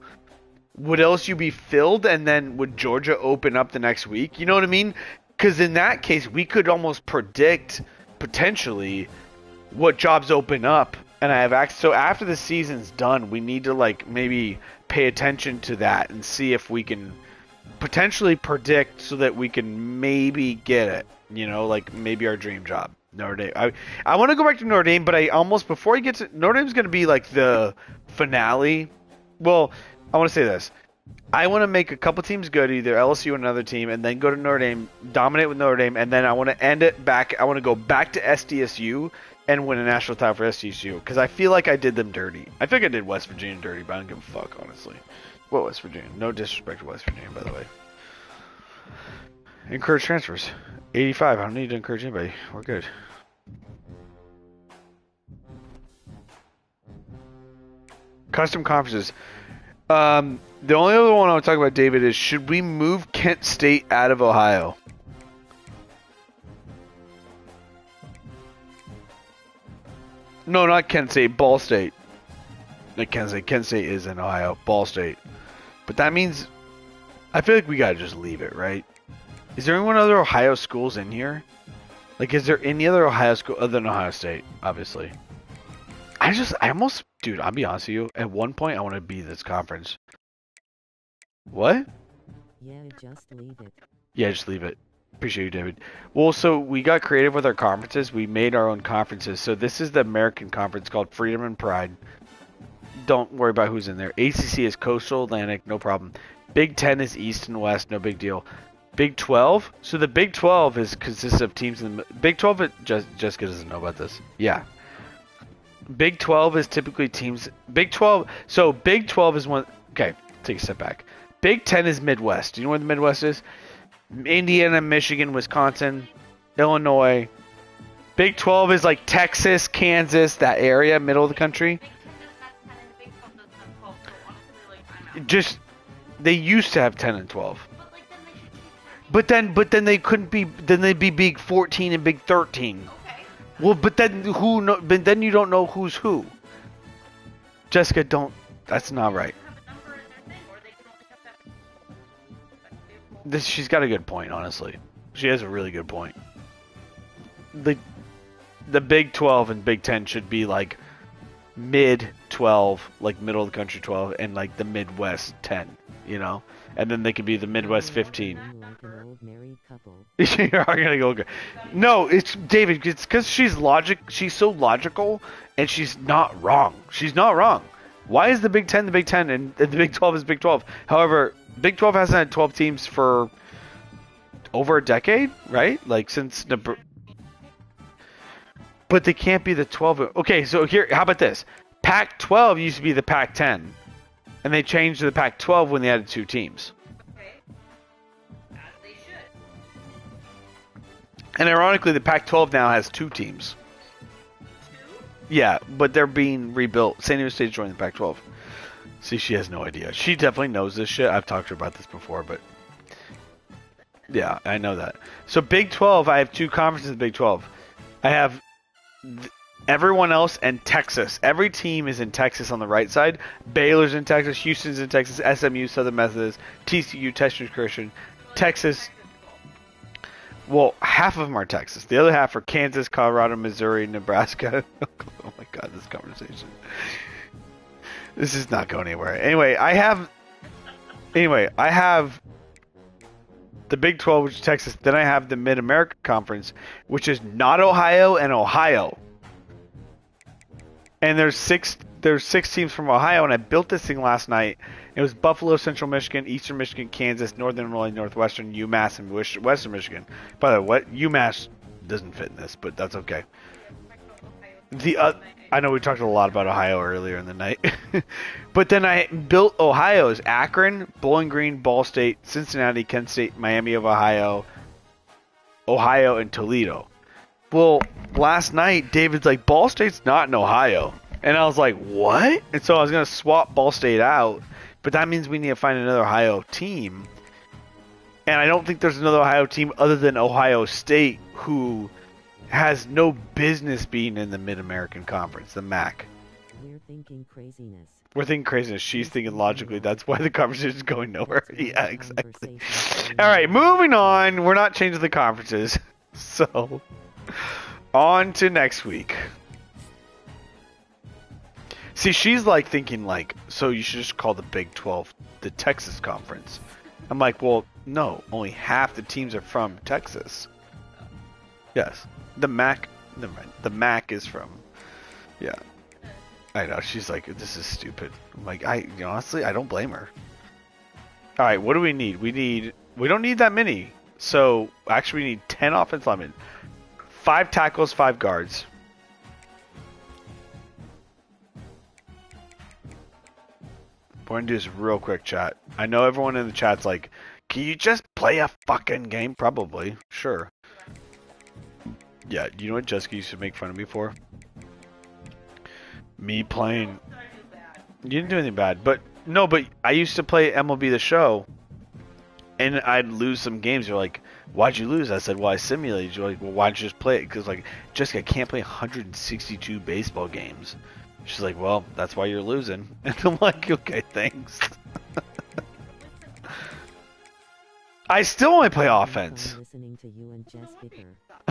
Speaker 1: would LSU be filled and then would Georgia open up the next week? You know what I mean? Because in that case, we could almost predict potentially what jobs open up. And I have access. So after the season's done, we need to like maybe pay attention to that and see if we can potentially predict so that we can maybe get it. You know, like maybe our dream job, Notre Dame. I want to go back to Notre Dame, but I almost before I get to Notre Dame's going to be like the finale. Well, I want to say this. I want to make a couple teams good, either LSU or another team, and then go to Notre Dame, dominate with Notre Dame, and then I want to end it back. I want to go back to SDSU and win a national title for SDSU because I feel like I did them dirty. I think I did West Virginia dirty, but I don't give a fuck, honestly. What West Virginia? No disrespect to West Virginia, by the way. Encourage transfers. 85. I don't need to encourage anybody. We're good. Custom conferences. The only other one I want to talk about, David, is should we move Kent State out of Ohio? No, not Kent State. Ball State. Not Kent State. Kent State is in Ohio. Ball State. But that means I feel like we gotta just leave it, right? Is there anyone other Ohio schools in here? Like, is there any other Ohio school other than Ohio State? Obviously. Dude, I'll be honest with you. At one point, I want to be this conference. What?
Speaker 2: Yeah, just leave it.
Speaker 1: Yeah, just leave it. Appreciate you, David. Well, so we got creative with our conferences. We made our own conferences. So this is the American Conference called Freedom and Pride. Don't worry about who's in there. ACC is Coastal Atlantic, no problem. Big 10 is East and West, no big deal. Big 12? So the Big 12 consists of teams in the... Big 12, Jessica doesn't know about this. Yeah. Big 12 is typically teams... Big 12... So Big 12 is one... Okay, take a step back. Big 10 is Midwest. Do you know where the Midwest is? Indiana, Michigan, Wisconsin, Illinois. Big 12 is like Texas, Kansas, that area, middle of the country. Just... They used to have 10 and 12. But then they couldn't be. Then they'd be Big 14 and Big 13. Okay. Well, but then who? No, but then you don't know who's who. Jessica, don't. That's not right. She's got a good point, honestly. She has a really good point. The Big 12 and Big 10 should be like mid 12, like middle of the country 12, and like the Midwest 10. You know. And then they could be the Midwest 15. You're gonna go. No, it's David. It's because she's so logical, and she's not wrong. She's not wrong. Why is the Big 10 the Big 10 and the Big 12 is Big 12? However, Big 12 hasn't had 12 teams for over a decade, right? Like since the. But they can't be the 12. Okay, so here, how about this? Pac-12 used to be the Pac-10. And they changed to the Pac-12 when they added 2 teams.
Speaker 3: Okay. As they should.
Speaker 1: And ironically, the Pac-12 now has 2 teams.
Speaker 3: 2?
Speaker 1: Yeah, but they're being rebuilt. San Diego State joined the Pac-12. See, she has no idea. She definitely knows this shit. I've talked to her about this before, but... Yeah, I know that. So Big 12, I have 2 conferences in Big 12. I have... Everyone else and Texas. Every team is in Texas on the right side. Baylor's in Texas. Houston's in Texas. SMU, Southern Methodist. TCU, Texas Christian. Texas. Well, half of them are Texas. The other half are Kansas, Colorado, Missouri, Nebraska. Oh my God, this conversation. This is not going anywhere. Anyway, I have the Big 12, which is Texas. Then I have the Mid-America Conference, which is not Ohio and Ohio. And there's six teams from Ohio, and I built this thing last night. It was Buffalo, Central Michigan, Eastern Michigan, Kansas, Northern Illinois, Northwestern, UMass, and Western Michigan. By the way, what UMass doesn't fit in this, but that's okay. I know we talked a lot about Ohio earlier in the night. But then I built Ohio's Akron, Bowling Green, Ball State, Cincinnati, Kent State, Miami of Ohio, and Toledo. Well, last night, David's like, Ball State's not in Ohio. And I was like, what? And so I was going to swap Ball State out, but that means we need to find another Ohio team. And I don't think there's another Ohio team other than Ohio State who has no business being in the Mid-American Conference, the MAC.
Speaker 2: We're thinking craziness.
Speaker 1: We're thinking craziness. She's thinking logically. That's why the conversation is going nowhere. Yeah, exactly. All right, moving on. We're not changing the conferences. So, on to next week. See, she's like thinking like, so you should just call the Big 12 the Texas Conference. I'm like, well, no, only half the teams are from Texas. Yes, the MAC. Never mind. The MAC is from. Yeah, I know. She's like, this is stupid. I'm like, honestly, I don't blame her. All right, what do we need? We don't need that many. So actually, we need 10 offensive linemen, 5 tackles, 5 guards. We're gonna do this real quick, chat. I know everyone in the chat's like, can you just play a fucking game? Probably. Sure. Yeah, you know what Jessica used to make fun of me for? Me playing... You didn't do anything bad, but... No, but I used to play MLB The Show, and I'd lose some games. They're like, why'd you lose? I said, well, I simulated. You're like, well, why'd you just play it? Because, like, Jessica, I can't play 162 baseball games. She's like, well, that's why you're losing. And I'm like, okay, thanks. I still only play offense.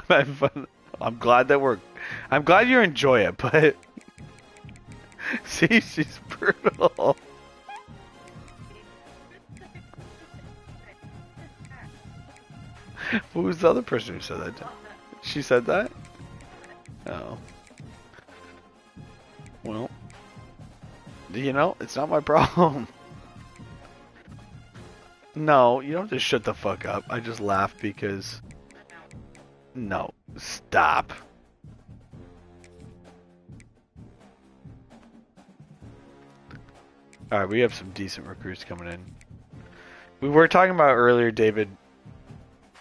Speaker 1: I'm glad that I'm glad you enjoy it, but see, she's brutal. Who was the other person who said that? She said that? Oh. Well, you know, it's not my problem. No, you don't have to shut the fuck up. I just laughed because... No, stop. Alright, we have some decent recruits coming in. We were talking about earlier, David,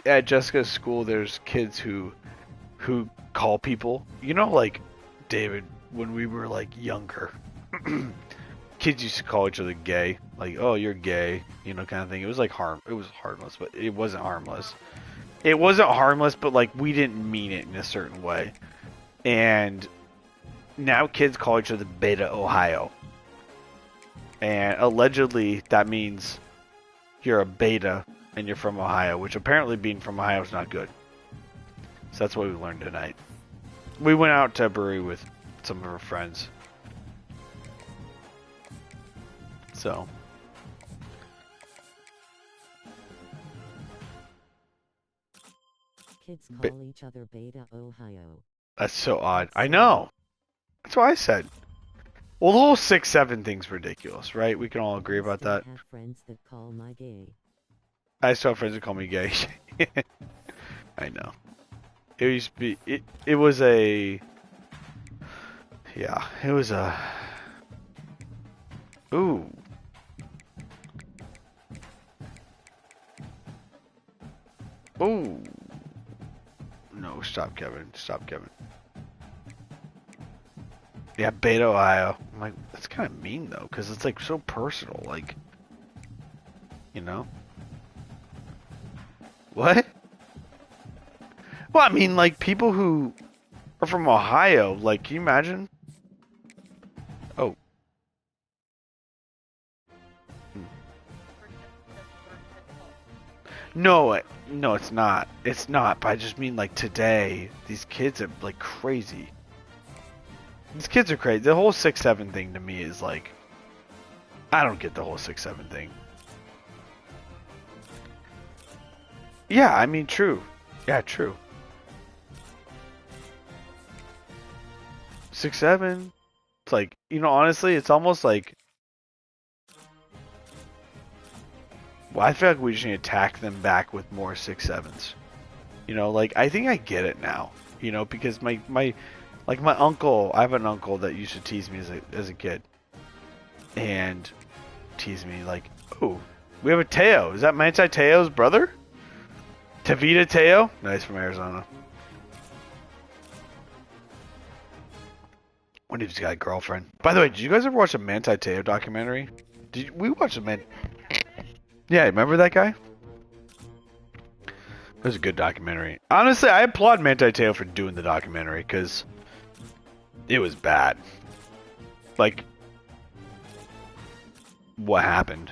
Speaker 1: at Jessica's school, there's kids who call people. You know, like, David, when we were, like, younger, kids used to call each other gay. Like, oh, you're gay, you know, kind of thing. It was, like, it was harmless, but it wasn't harmless. It wasn't harmless, but, like, we didn't mean it in a certain way. And now kids call each other Beta Ohio. And allegedly, that means you're a beta and you're from Ohio, which apparently being from Ohio is not good. So that's what we learned tonight. We went out to a brewery with some of our friends. So.
Speaker 2: Kids call each other Beta Ohio.
Speaker 1: That's so odd. I know. That's what I said. Well, the whole 6'7" thing's ridiculous, right? We can all agree about that.
Speaker 2: I have friends that call my gay.
Speaker 1: I still have friends that call me gay. I know. It used to be. It was a. Yeah, it was a. Ooh. Ooh. No, stop, Kevin. Stop, Kevin. Yeah, Beta Ohio. I'm like, that's kind of mean though, because it's like so personal. Like, you know. What? Well, I mean, like, people who are from Ohio, like, can you imagine? Oh. No, no, it's not. It's not, but I just mean, like, today, these kids are, like, crazy. These kids are crazy. The whole 6'7" thing to me is, like, I don't get the whole 6'7" thing. Yeah, I mean, true. Yeah, true. 6'7". It's like, you know, honestly, it's almost like, well, I feel like we just need to attack them back with more 6'7s. You know, like, I think I get it now. You know, because my uncle, I have an uncle that used to tease me as a kid. And tease me like, oh, we have a Teo. Is that Manti Te'o's brother? Tavita Teo? Nice, from Arizona. When he's got a girlfriend. By the way, did you guys ever watch a Manti Te'o documentary? We watched a man? Yeah, remember that guy? It was a good documentary. Honestly, I applaud Manti Te'o for doing the documentary because it was bad. Like, what happened?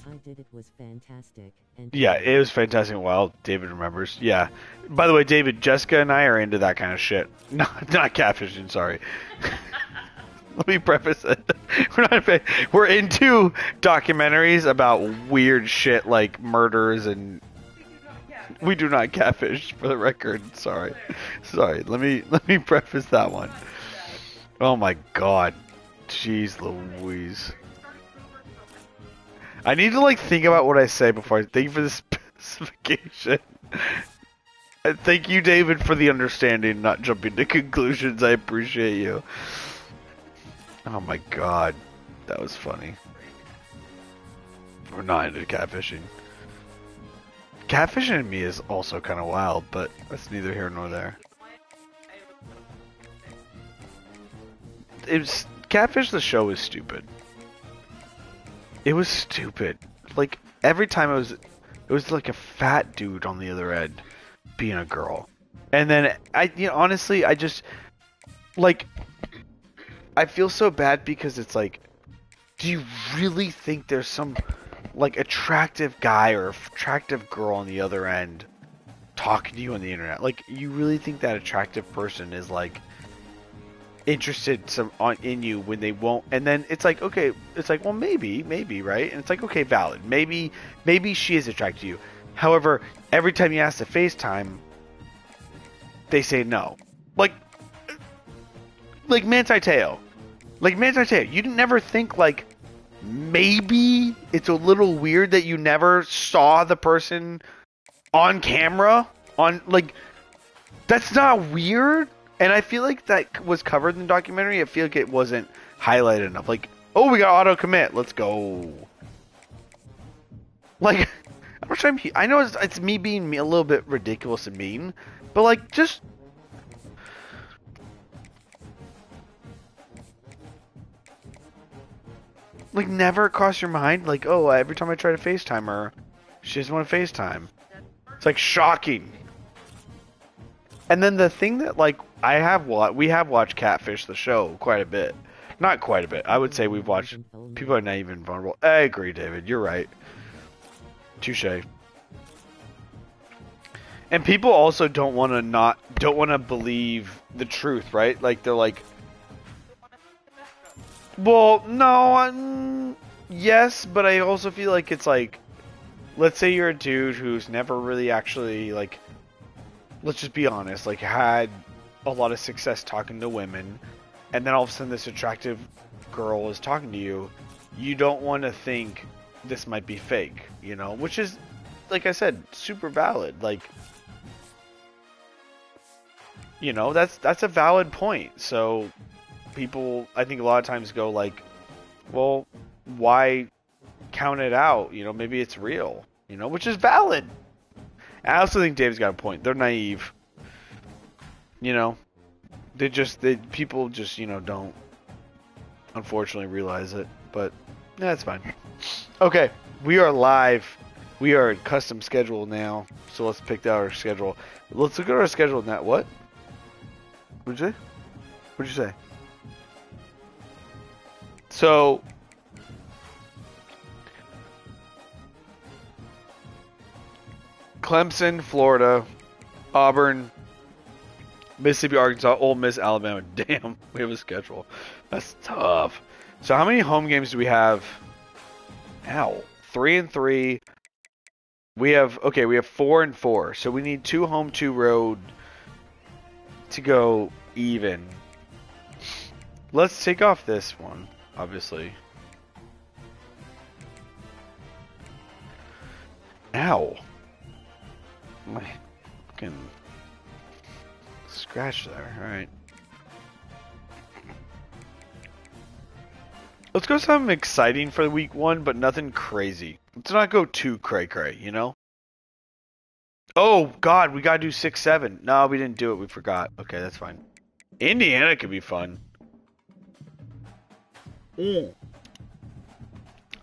Speaker 2: I did. It was fantastic. And
Speaker 1: Yeah, it was fantastic. Well, David remembers. Yeah. By the way, David, Jessica and I are into that kind of shit. Not catfishing. Sorry. Let me preface it. We're into documentaries about weird shit like murders and we do not catfish for the record. Sorry. Let me preface that one. Oh my god. Jeez Louise. I need to like think about what I say before I thank you for the specification. And thank you, David, for the understanding, not jumping to conclusions. I appreciate you. Oh my god. That was funny. We're not into catfishing. Catfishing in me is also kind of wild, but that's neither here nor there. Catfish the show is stupid. It was stupid. Like every time it was like a fat dude on the other end being a girl. And then honestly, I just like I feel so bad because it's like, do you really think there's some like attractive guy or attractive girl on the other end talking to you on the internet? Like, you really think that attractive person is like interested in you when they won't? And then it's like, okay, it's like, well, maybe, right? And it's like, okay, valid. Maybe she is attracted to you. However, every time you ask to FaceTime, they say no. Like Manti Te'o. Like Manti Te'o, you never think like maybe it's a little weird that you never saw the person on camera on like that's not weird. And I feel like that was covered in the documentary. I feel like it wasn't highlighted enough. Like, oh, we got auto commit, let's go. Like, I'm not trying. I know it's me being a little bit ridiculous and mean, but like just. Like, never cross your mind, like, oh, every time I try to FaceTime her, she doesn't want to FaceTime. It's, like, shocking. And then the thing that, like, we have watched Catfish, the show, quite a bit. Not quite a bit. I would say we've watched, people are not even vulnerable. I agree, David. You're right. Touche. And people also don't want to believe the truth, right? Like, they're like, well, no, yes, but I also feel like it's like, let's say you're a dude who's never really actually, like, let's just be honest, like, had a lot of success talking to women, and then all of a sudden this attractive girl is talking to you, you don't want to think this might be fake, you know? Which is, like I said, super valid. Like, you know, that's a valid point. So people, I think a lot of times go like, well, why count it out? You know, maybe it's real, you know, which is valid. I also think Dave's got a point. They're naive. You know, people just, you know, don't unfortunately realize it, but that's fine. Okay, we are live. We are in custom schedule now, so let's pick out our schedule. Let's look at our schedule now. What? What'd you say? What'd you say? So, Clemson, Florida, Auburn, Mississippi, Arkansas, Ole Miss, Alabama. Damn, we have a schedule. That's tough. So how many home games do we have? Ow. 3 and 3. We have 4 and 4. So we need 2 home, 2 road to go even. Let's take off this one, obviously. Ow. My fucking scratch there. Alright. Let's go something exciting for week 1, but nothing crazy. Let's not go too cray-cray, you know? Oh, God, we gotta do 6-7. No, we didn't do it. We forgot. Okay, that's fine. Indiana could be fun. Ooh.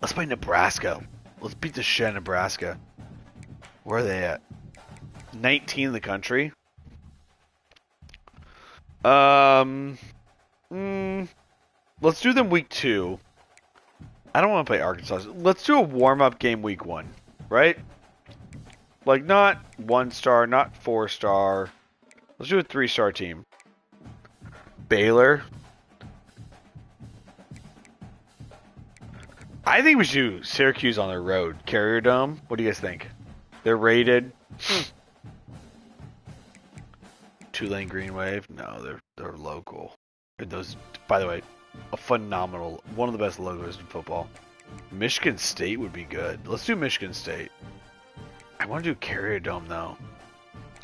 Speaker 1: Let's play Nebraska. Let's beat the shit out of Nebraska. Where are they at? 19 in the country. Let's do them week 2. I don't want to play Arkansas. Let's do a warm-up game week 1, right? Like, not 1-star, not 4-star. Let's do a 3-star team. Baylor. I think we should do Syracuse on their road. Carrier Dome. What do you guys think? They're rated. Tulane Green Wave. No, they're local. Those, by the way, a phenomenal, one of the best logos in football. Michigan State would be good. Let's do Michigan State. I want to do Carrier Dome though.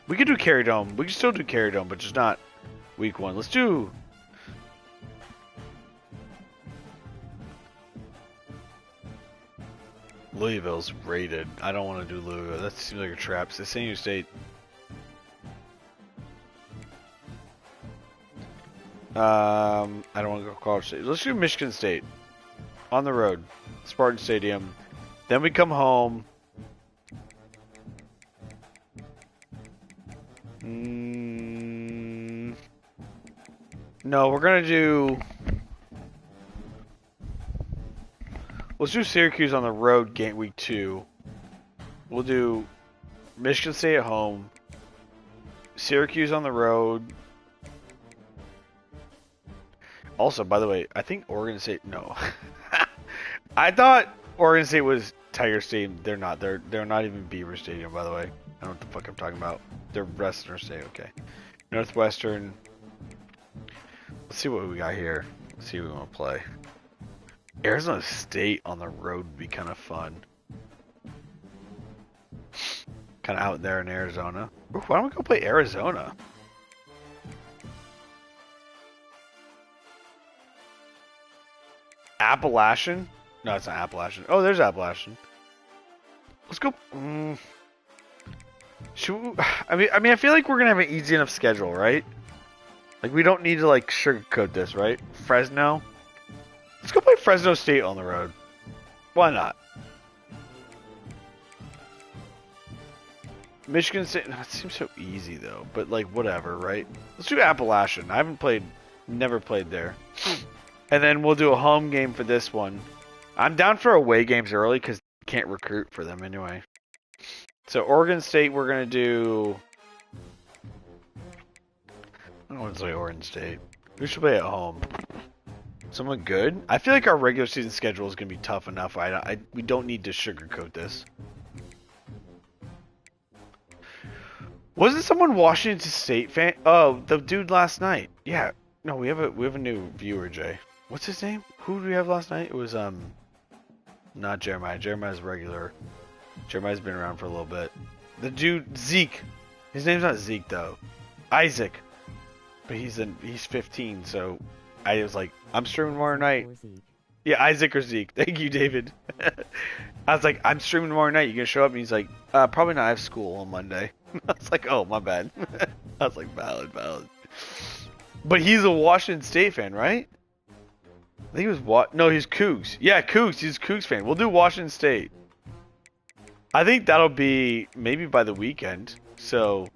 Speaker 1: We could do Carrier Dome. We can still do Carrier Dome, but just not week 1. Let's do. Louisville's rated. I don't want to do Louisville. That seems like a trap. It's San Diego State. I don't want to go College State. Let's do Michigan State. On the road. Spartan Stadium. Then we come home. No, we're going to do... Let's do Syracuse on the road game week 2. We'll do Michigan State at home. Syracuse on the road. Also, by the way, I think Oregon State... No. I thought Oregon State was Tiger Stadium. They're not. They're not even Beaver Stadium, by the way. I don't know what the fuck I'm talking about. They're Western State. Okay. Northwestern. Let's see what we got here. Let's see what we want to play. Arizona State on the road would be kind of fun. Kind of out there in Arizona. Ooh, why don't we go play Arizona? Appalachian? No, it's not Appalachian. Oh, there's Appalachian. Let's go. Should we, I mean, I feel like we're gonna have an easy enough schedule, right? Like, we don't need to like sugarcoat this, right? Fresno. Let's go play Fresno State on the road. Why not? Michigan State. No, it seems so easy though, but like whatever, right? Let's do Appalachian. I haven't played, never played there. And then we'll do a home game for this one. I'm down for away games early because you can't recruit for them anyway. So Oregon State, we're gonna do. I don't want to play Oregon State. We should play at home. Someone good? I feel like our regular season schedule is gonna be tough enough. We don't need to sugarcoat this. Wasn't someone Washington State fan? Oh, the dude last night. Yeah. No, we have a new viewer, Jay. What's his name? Who did we have last night? It was not Jeremiah. Jeremiah's regular. Jeremiah's been around for a little bit. The dude Zeke. His name's not Zeke though. Isaac. But he's 15, so I was like, I'm streaming tomorrow night. Yeah, Isaac or Zeke. Thank you, David. I was like, I'm streaming tomorrow night. You gonna show up? And he's like, probably not. I have school on Monday. I was like, oh, my bad. I was like, valid. But he's a Washington State fan, right? I think he was No, he's Cougs. Yeah, Cougs. He's a Cougs fan. We'll do Washington State. I think that'll be maybe by the weekend. So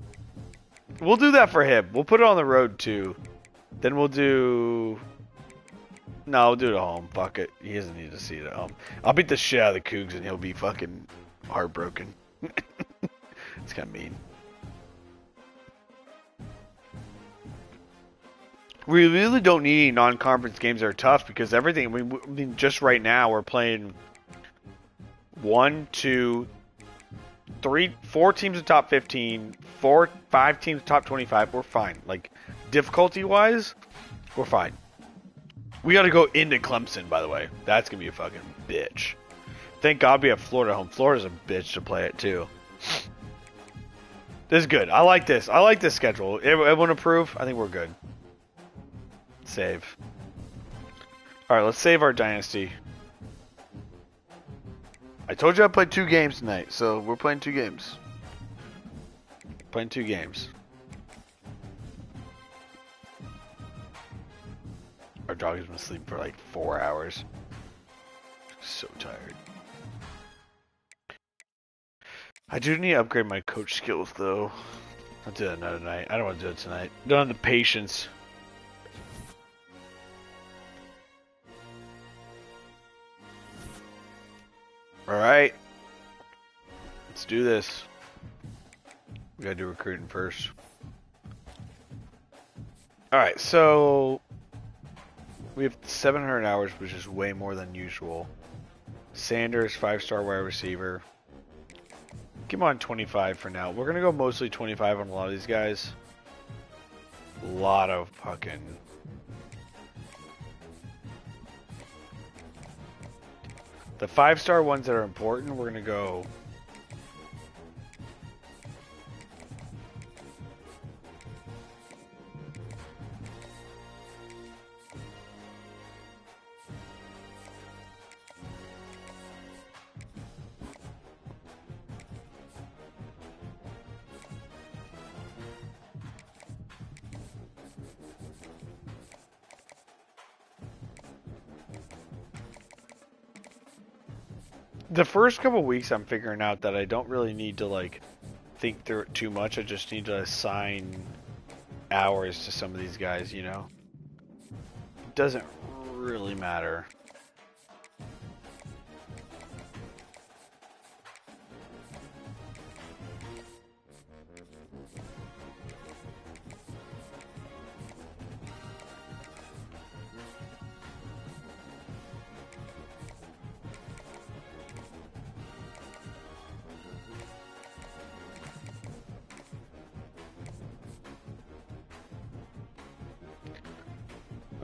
Speaker 1: we'll do that for him. We'll put it on the road too. Then we'll do. No, we'll do it at home. Fuck it. He doesn't need to see it at home. I'll beat the shit out of the Cougs and he'll be fucking heartbroken. It's kind of mean. We really don't need any non-conference games that are tough because everything. I mean, just right now we're playing 1, 2, 3, 4 teams in top 15, 5 teams top 25. We're fine. Like difficulty-wise, we're fine. We got to go into Clemson, by the way. That's gonna be a fucking bitch. Thank God we have Florida home. Florida's a bitch to play it too. This is good. I like this. I like this schedule. Everyone approve? I think we're good. Save. Alright, let's save our dynasty. I told you I played 2 games tonight, so we're playing 2 games. Playing 2 games. Our dog has been asleep for like 4 hours. So tired. I do need to upgrade my coach skills though. I'll do that another night. I don't want to do it tonight. Don't have the patience. Alright. Let's do this. We gotta do recruiting first. Alright, so we have 700 hours, which is way more than usual. Sanders, 5-star wide receiver. Give him on 25 for now. We're gonna go mostly 25 on a lot of these guys. A lot of fucking... The 5-star ones that are important, we're gonna go... The first couple weeks I'm figuring out that I don't really need to like think through it too much. I just need to assign hours to some of these guys, you know? It doesn't really matter.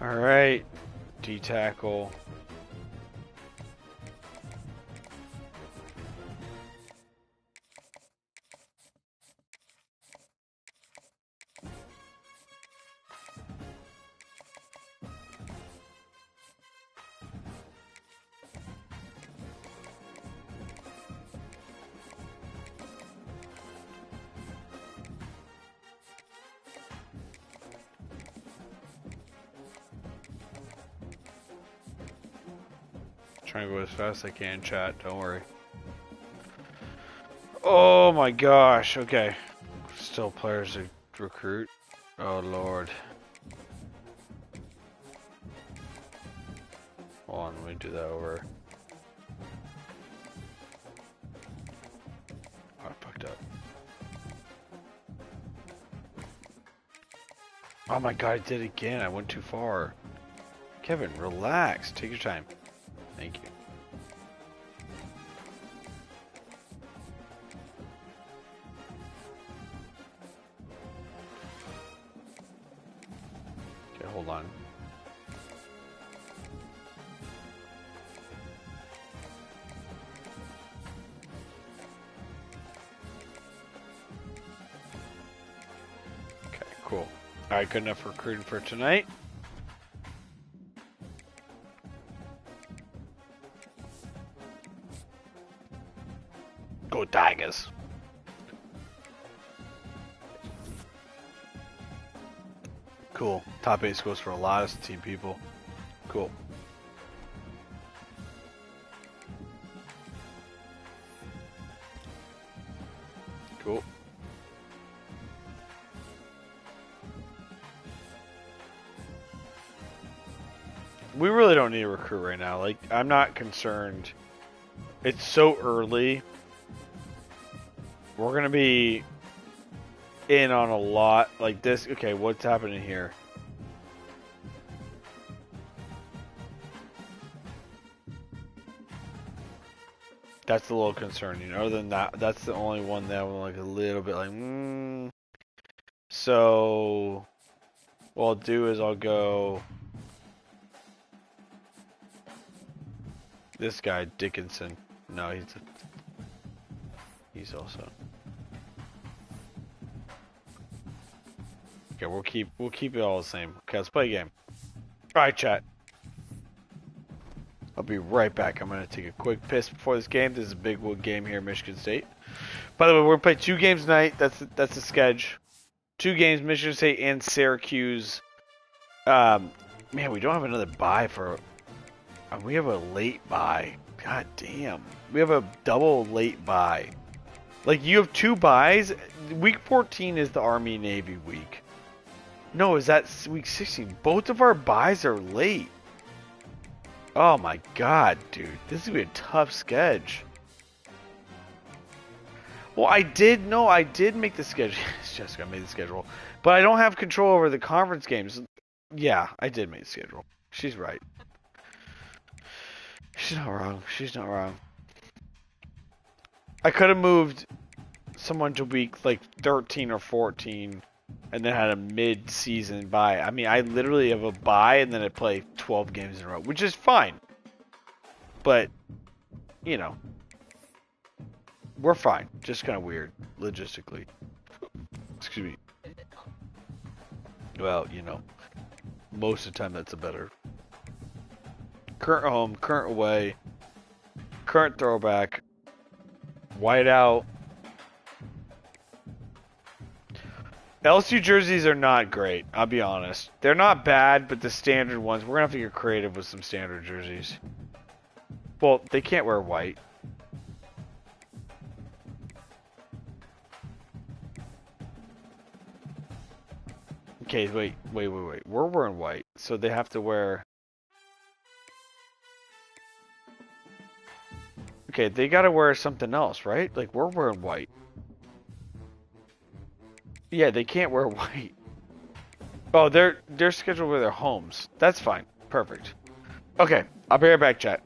Speaker 1: Alright, D-tackle. Trying to go as fast as I can, chat. Don't worry. Oh my gosh. Okay. Still players to recruit. Oh lord. Hold on, let me do that over. Oh, I fucked up. Oh my god, I did it again. I went too far. Kevin, relax. Take your time. Thank you. Okay, hold on. Okay, cool. Alright, good enough for recruiting for tonight. Go Tigers. Cool. Top 8 scores for a lot of team people. Cool. Cool. We really don't need a recruit right now. Like, I'm not concerned. It's so early. We're gonna be in on a lot like this. Okay, what's happening here? That's a little concerning. Other than that, that's the only one that I'm like a little bit like, So, what I'll do is I'll go this guy, Dickinson. No, he's also. Okay, we'll keep it all the same. Okay, let's play a game. Alright, chat. I'll be right back. I'm gonna take a quick piss before this game. This is a big wood game here in Michigan State. By the way, we're gonna play 2 games tonight. That's the schedule. 2 games, Michigan State and Syracuse. Man, we don't have another bye for. We have a late bye. God damn. We have a double late bye. Like, you have 2 buys. Week 14 is the Army Navy week. No, is that week 16? Both of our buys are late. Oh my god, dude. This is going to be a tough sketch. Well, I did make the schedule. Jessica made the schedule. But I don't have control over the conference games. Yeah, I did make the schedule. She's right. She's not wrong. She's not wrong. I could have moved someone to week like 13 or 14 and then had a mid-season bye. I mean, I literally have a bye and then I play 12 games in a row, which is fine. But, you know, we're fine. Just kind of weird, logistically. Excuse me. Well, you know, most of the time that's a better. Current home, current away, current throwback, white out. LSU jerseys are not great, I'll be honest. They're not bad, but the standard ones, we're going to have to get creative with some standard jerseys. Well, they can't wear white. Okay, wait. We're wearing white, so they have to wear... Okay, they gotta wear something else, right? Like, we're wearing white. Yeah, they can't wear white. Oh, they're scheduled with their homes. That's fine. Perfect. Okay, I'll be right back, chat.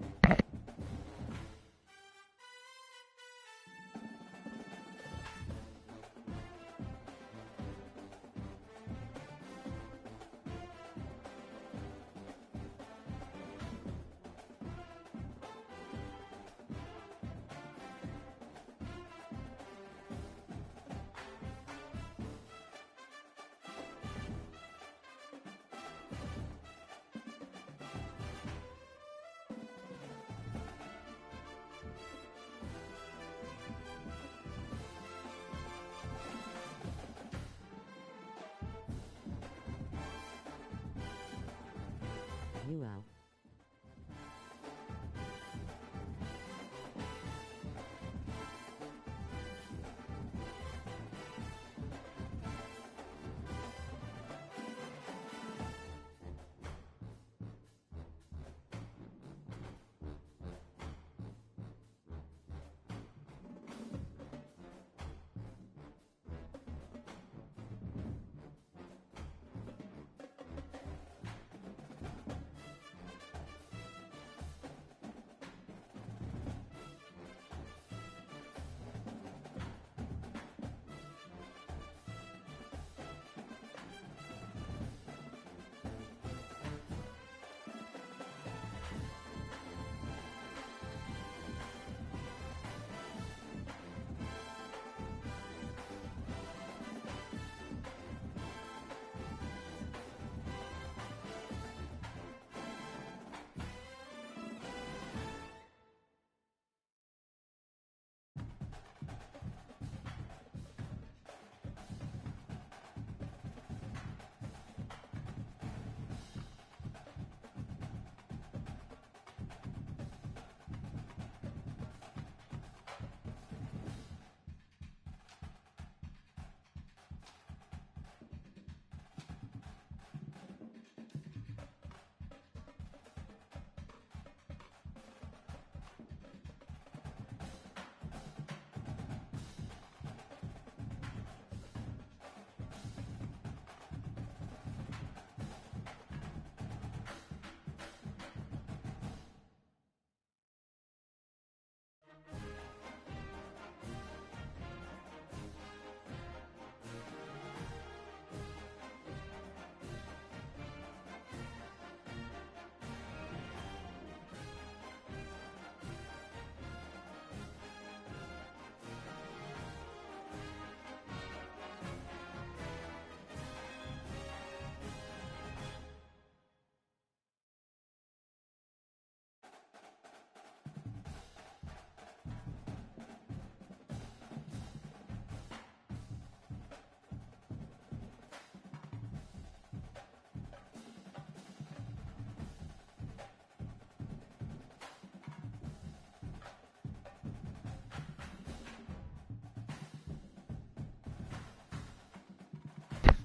Speaker 2: You out.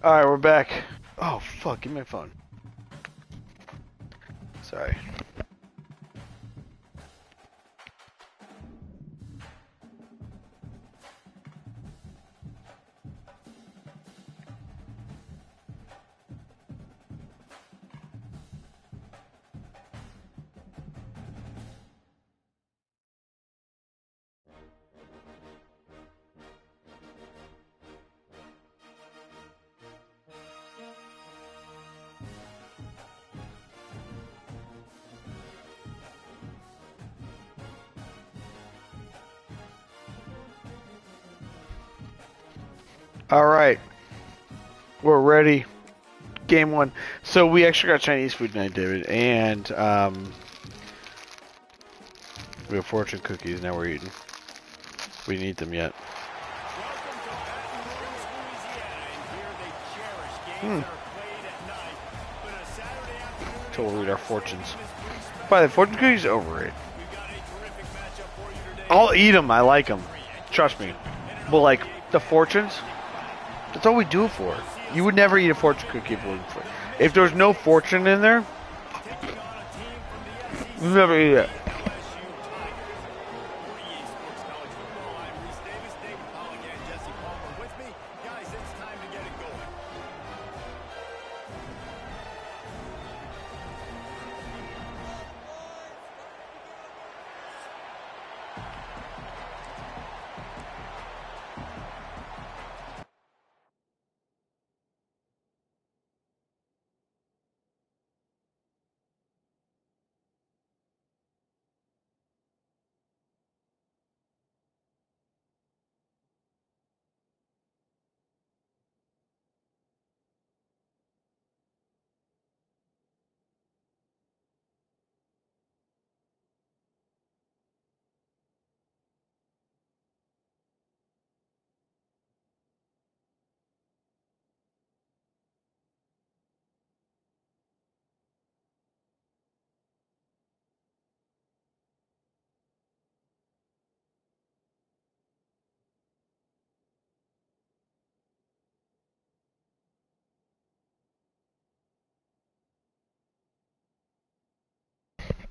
Speaker 1: All right, we're back. Oh fuck! Give me my phone. Sorry. All right, we're ready. Game one. So we actually got Chinese food tonight, David, and we have fortune cookies. Now we're eating. We didn't eat them yet. So we'll read our fortunes. By the way, fortune cookies overrated. I'll eat them. I like them. Trust me. But like the fortunes, that's all we do it for. You would never eat a fortune cookie if it wasn't for. If there's no fortune in there, you never eat it.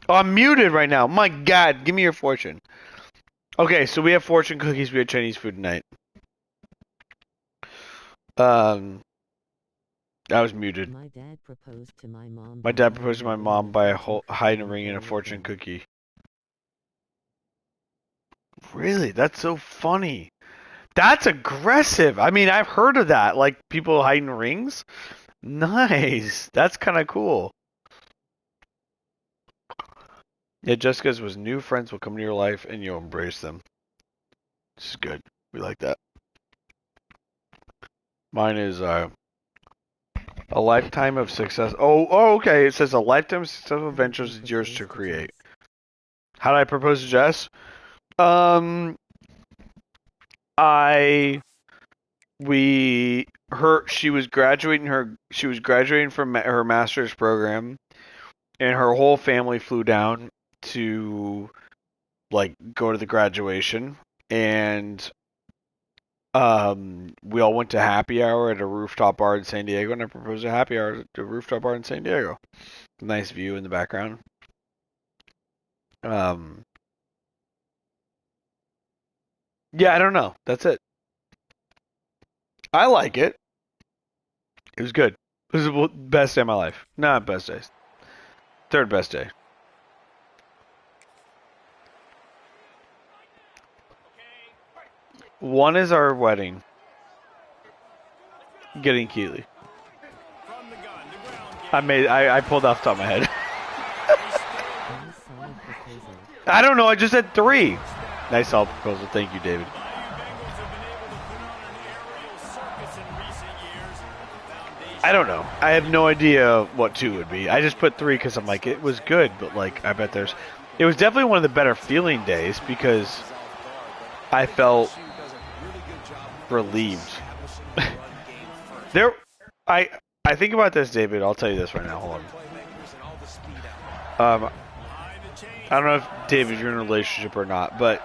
Speaker 1: Oh, I'm muted right now. My God, give me your fortune. Okay, so we have fortune cookies. We have Chinese food tonight. I was muted.
Speaker 2: My dad proposed to my mom.
Speaker 1: My dad proposed to my mom by hiding a ring in a fortune cookie. Really? That's so funny. That's aggressive. I mean, I've heard of that. Like people hiding rings. Nice. That's kind of cool. Yeah, Jessica's was new friends will come to your life and you'll embrace them. This is good. We like that. Mine is a lifetime of success. Oh, okay. It says a lifetime of successful ventures is yours to create. How did I propose to Jess? She was graduating from her master's program, and her whole family flew down to like go to the graduation, and we all went to happy hour at a rooftop bar in San Diego, and I proposed a happy hour at a rooftop bar in San Diego. Nice view in the background. Yeah, I don't know. That's it. I like it. It was good. It was the best day of my life. Not best day. Third best day. One is our wedding. Getting Keeley. I pulled off the top of my head. I don't know, I just said 3. Nice solid proposal. Thank you, David. I don't know. I have no idea what 2 would be. I just put 3 because I'm like, it was good, but like, I bet there's... It was definitely one of the better feeling days because I felt relieved. I think about this, David. I'll tell you this right now. Hold on. I don't know if, David, you're in a relationship or not, but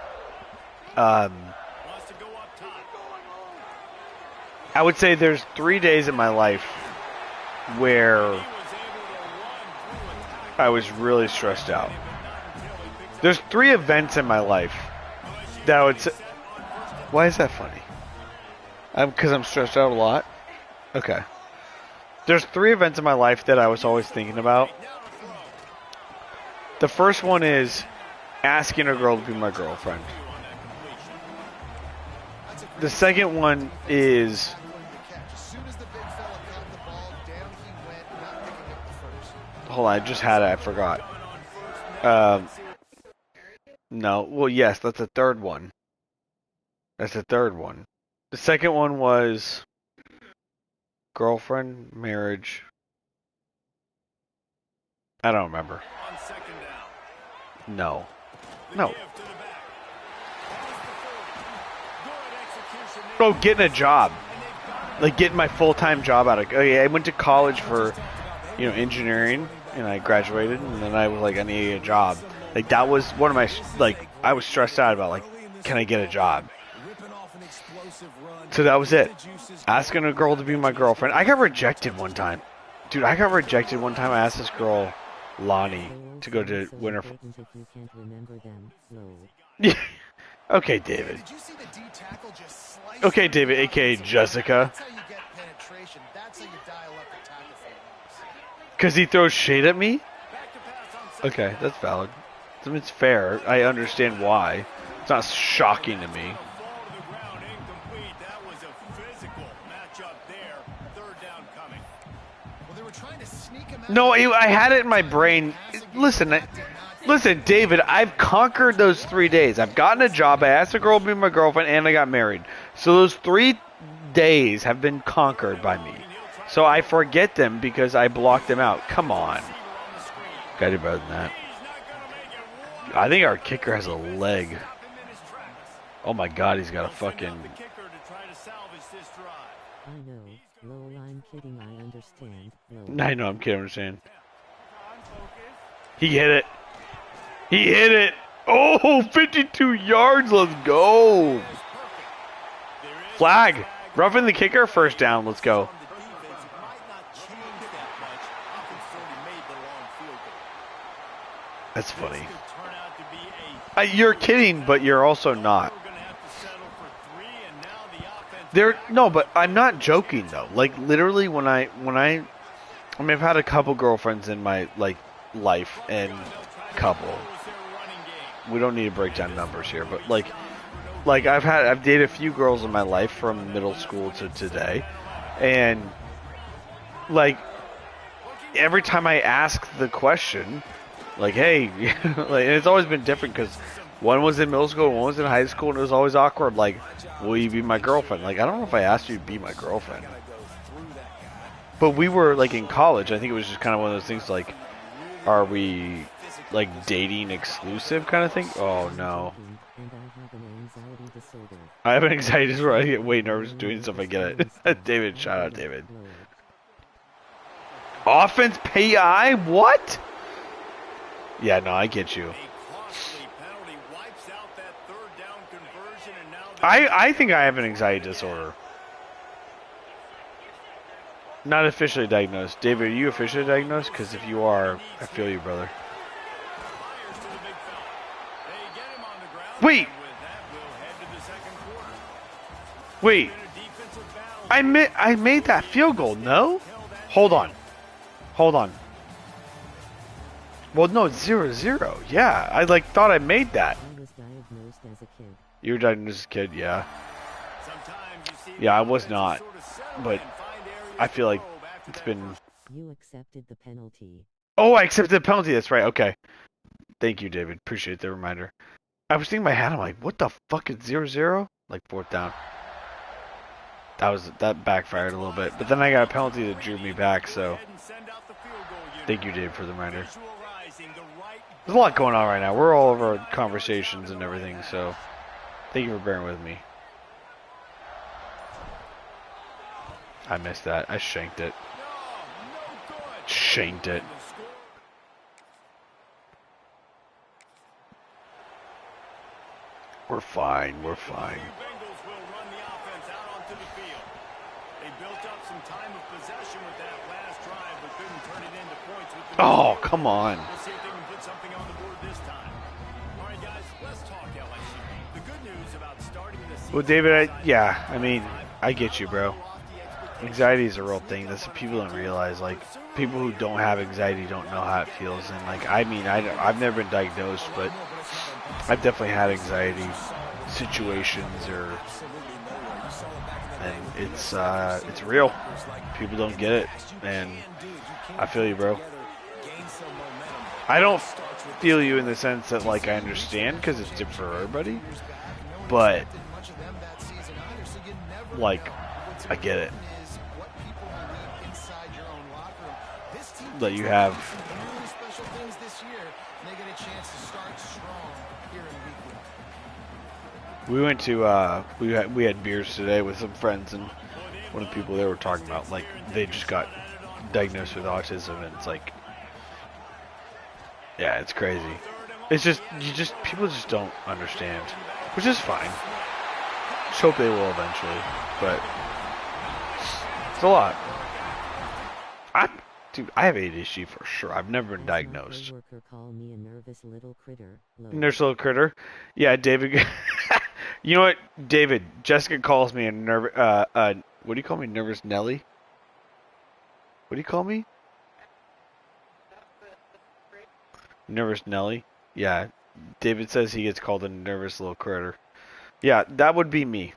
Speaker 1: I would say there's 3 days in my life where I was really stressed out. There's 3 events in my life that I would say. Why is that funny? Because I'm stressed out a lot. Okay. There's 3 events in my life that I was always thinking about. The first one is asking a girl to be my girlfriend. The second one is hold on, I just had it, I forgot. No, well, yes, that's the third one. That's the third one. The second one was girlfriend, marriage. I don't remember. No. No. Oh, getting a job. Like getting my full-time job out of. Oh yeah, I went to college for, engineering, and I graduated, and then I was like, I need a job. Like that was one of my I was stressed out about can I get a job? So that was it. Asking a girl to be my girlfriend. I got rejected one time. Dude, I got rejected one time. I asked this girl, Lonnie, to go to Winter. Yeah. Okay, David. Okay, David, aka Jessica. Because he throws shade at me? Okay, that's valid. I mean, it's fair. I understand why. It's not shocking to me. No, I had it in my brain. Listen, David, I've conquered those 3 days. I've gotten a job, I asked a girl to be my girlfriend, and I got married. So those 3 days have been conquered by me. So I forget them because I blocked them out. Come on. Gotta do better than that. I think our kicker has a leg. Oh my god, he's got a fucking...
Speaker 2: I know, lol, I'm kidding, I understand, lol.
Speaker 1: I know, I'm kidding, I understand. He hit it. He hit it. Oh, 52 yards, let's go. Flag. Roughing the kicker, first down, let's go. That's funny. You're kidding, but you're also not. No, but I'm not joking though. Like literally, when I mean, I've had a couple girlfriends in my life, and couple. We don't need to break down numbers here, but I've dated a few girls in my life from middle school to today, and every time I ask the question, hey, and it's always been different because one was in middle school, one was in high school, and it was always awkward. Will you be my girlfriend? I don't know if I asked you to be my girlfriend, but we were in college. I think it was just kind of one of those things. Are we dating exclusive kind of thing? Oh no. I have an anxiety disorder. I get way nervous doing stuff. I get it. David, shout out David. Offense PI? What? Yeah, no, I get you. I think I have an anxiety disorder. Not officially diagnosed. David, are you officially diagnosed? Because if you are, I feel you, brother. Wait. Wait. I made that field goal, no? Hold on. Hold on. Well, no, it's 0-0. Yeah, I thought I made that.
Speaker 2: I was diagnosed as a kid.
Speaker 1: You were diagnosed as a kid, yeah. Yeah, I was not. But I feel like it's been...
Speaker 2: You accepted the penalty.
Speaker 1: Oh, I accepted the penalty. That's right. Okay. Thank you, David. Appreciate the reminder. I was thinking in my head, I'm like, what the fuck is 0-0? Fourth down. That backfired a little bit. But then I got a penalty that drew me back, so... Thank you, Dave, for the reminder. There's a lot going on right now. We're all over conversations and everything, so... Thank you for bearing with me. I missed that. I shanked it. Shanked it. We're fine. We're fine. Oh, come on.
Speaker 4: We'll see if they can put something on the board this time. All right, guys, let's talk LSU. The good news about starting the season.
Speaker 1: Well, David, I mean, I get you, bro. Anxiety is a real thing. That's what people don't realize. Like, people who don't have anxiety don't know how it feels. And, like, I mean, I've never been diagnosed, but I've definitely had anxiety situations and it's real. People don't get it, and I feel you, bro. I don't feel you in the sense that, like, I understand because it's different for everybody, but, like, I get it. That you have. We went to we had beers today with some friends, and one of the people there were talking about, like, they just got diagnosed with autism, and it's like, yeah, it's crazy. It's just people just don't understand, which is fine. Just hope they will eventually, but it's a lot. Dude, I have ADHD for sure. I've never been diagnosed.
Speaker 2: Worker call me a nervous little critter.
Speaker 1: Nervous little critter. Yeah, David. You know what, David? Jessica calls me a nervous. What do you call me? Nervous Nelly. What do you call me? Nervous Nelly. Yeah. David says he gets called a nervous little critter. Yeah, that would be me.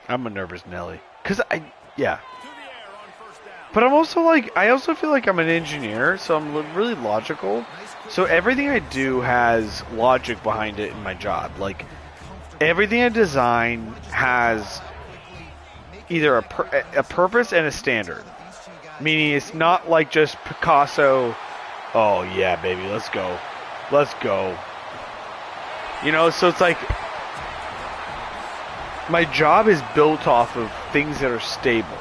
Speaker 1: I'm a nervous Nelly. Yeah. But I'm also like, I also feel like I'm an engineer, so I'm really logical. So everything I do has logic behind it in my job. Like, everything I design has either a purpose and a standard. Meaning it's not like just Picasso, oh yeah, baby, let's go. Let's go. You know, so it's like, my job is built off of things that are stable.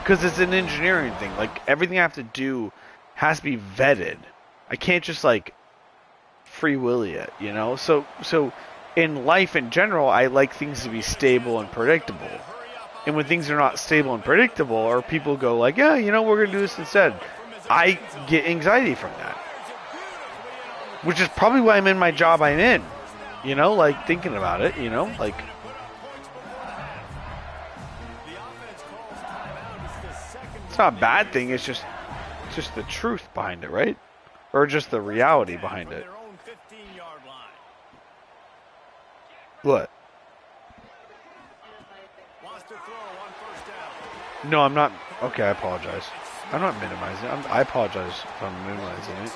Speaker 1: Because it's an engineering thing. Like, everything I have to do has to be vetted. I can't just, like, free willy it, you know? So in life in general, I like things to be stable and predictable. And when things are not stable and predictable, or people go like, yeah, you know, we're going to do this instead, I get anxiety from that. Which is probably why I'm in my job I'm in. You know, like, thinking about it, you know? Like, it's not a bad thing, it's just the truth behind it, right? Or just the reality behind it. What? No, I'm not. Okay, I apologize. I'm not minimizing it. I apologize if I'm minimizing it.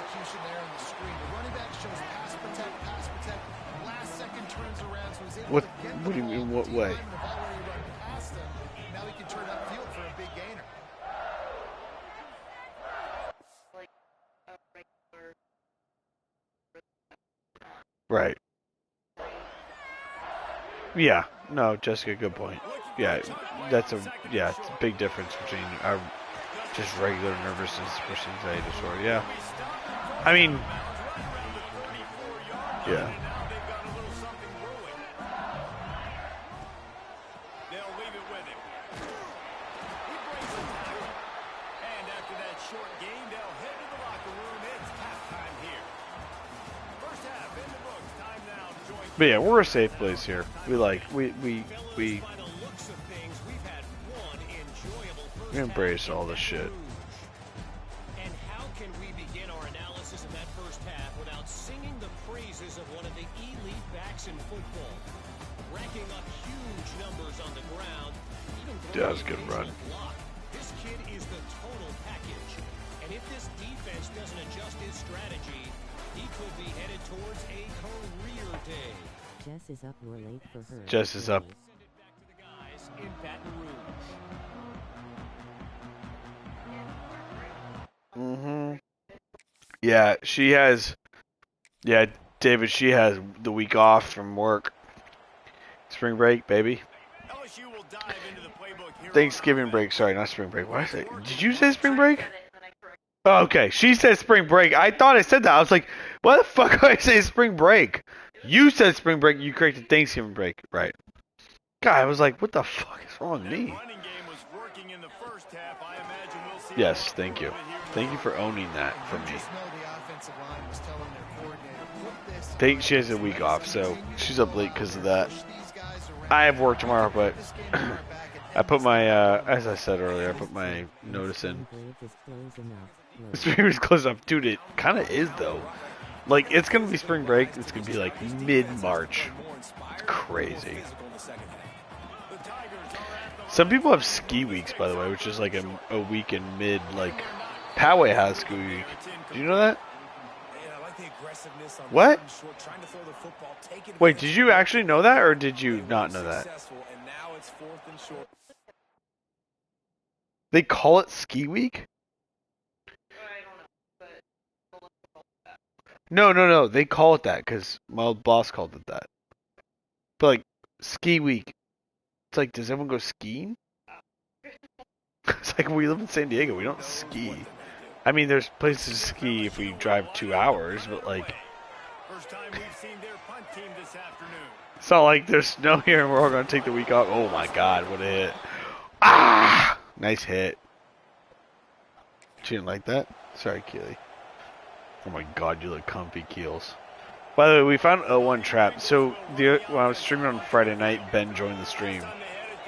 Speaker 1: What do you mean, what way? Right. Yeah. No, Jessica, good point. Yeah, it's a big difference between our just regular nervousness versus anxiety disorder. Yeah. I mean, yeah. But yeah, we're a safe place here. We embrace all this shit.
Speaker 5: And how can we begin our analysis of that first half without singing the praises of one of the elite backs in football, racking up huge numbers on the ground, even
Speaker 1: Yeah, that's a good run.
Speaker 5: This kid is the total package, and if this defense doesn't adjust his strategy, he could be headed towards a career day.
Speaker 2: Jess is up, you're late for her.
Speaker 1: Jess is up.
Speaker 5: Send it back to the guys in Baton Rouge.
Speaker 1: Yeah, she has. Yeah, David, she has the week off from work. Spring break, baby. Thanksgiving break. Sorry, not spring break. What did I say? Did you say spring break? Oh, okay, she said spring break. I thought I said that. I was like, why the fuck do I say spring break? You said spring break. You corrected Thanksgiving break. Right. God, I was like, what the fuck is wrong with me?
Speaker 4: Running game was working in the first half. I imagine we'll see
Speaker 1: Yes,
Speaker 4: a lot
Speaker 1: thank
Speaker 4: more
Speaker 1: you.
Speaker 4: of it here in
Speaker 1: Thank
Speaker 4: the
Speaker 1: you for
Speaker 4: third.
Speaker 1: owning that for me.
Speaker 6: Just know the offensive line was telling their coordinator, put this
Speaker 1: They,
Speaker 6: on
Speaker 1: she has a
Speaker 6: us.
Speaker 1: week
Speaker 6: Let us
Speaker 1: off, so
Speaker 6: continue to
Speaker 1: she's
Speaker 6: go
Speaker 1: up late
Speaker 6: out
Speaker 1: because of
Speaker 6: there,
Speaker 1: that.
Speaker 6: push these guys around.
Speaker 1: I have work
Speaker 6: We can
Speaker 1: tomorrow,
Speaker 6: put
Speaker 1: but
Speaker 6: this game in our back and
Speaker 1: I
Speaker 6: end
Speaker 1: put
Speaker 6: this
Speaker 1: my,
Speaker 6: thing on
Speaker 1: as I
Speaker 6: Monday.
Speaker 1: said earlier, I put my notice in.
Speaker 2: Spring break is close enough.
Speaker 1: The spring break is close enough. Dude, it kind of is, though. Like, it's going to be spring break. It's going to be, like, mid-March. It's crazy. Some people have ski weeks, by the way, which is, like, a week in mid, like, Poway has ski week. Do you know that? What? Wait, did you actually know that, or did you not know that? They call it ski week? No. They call it that because my old boss called it that. But like ski week, it's like, does everyone go skiing? It's like we live in San Diego, we don't ski. I mean, there's places to ski if we drive 2 hours, but like,
Speaker 4: First time we've seen their punt team this afternoon.
Speaker 1: it's not like there's snow here and we're all gonna take the week off. Oh my God, what a hit! Ah, nice hit. She didn't like that. Sorry, Keely. Oh my God, you look comfy, Keels. By the way, we found O1 trap. So when I was streaming on Friday night, Ben joined the stream.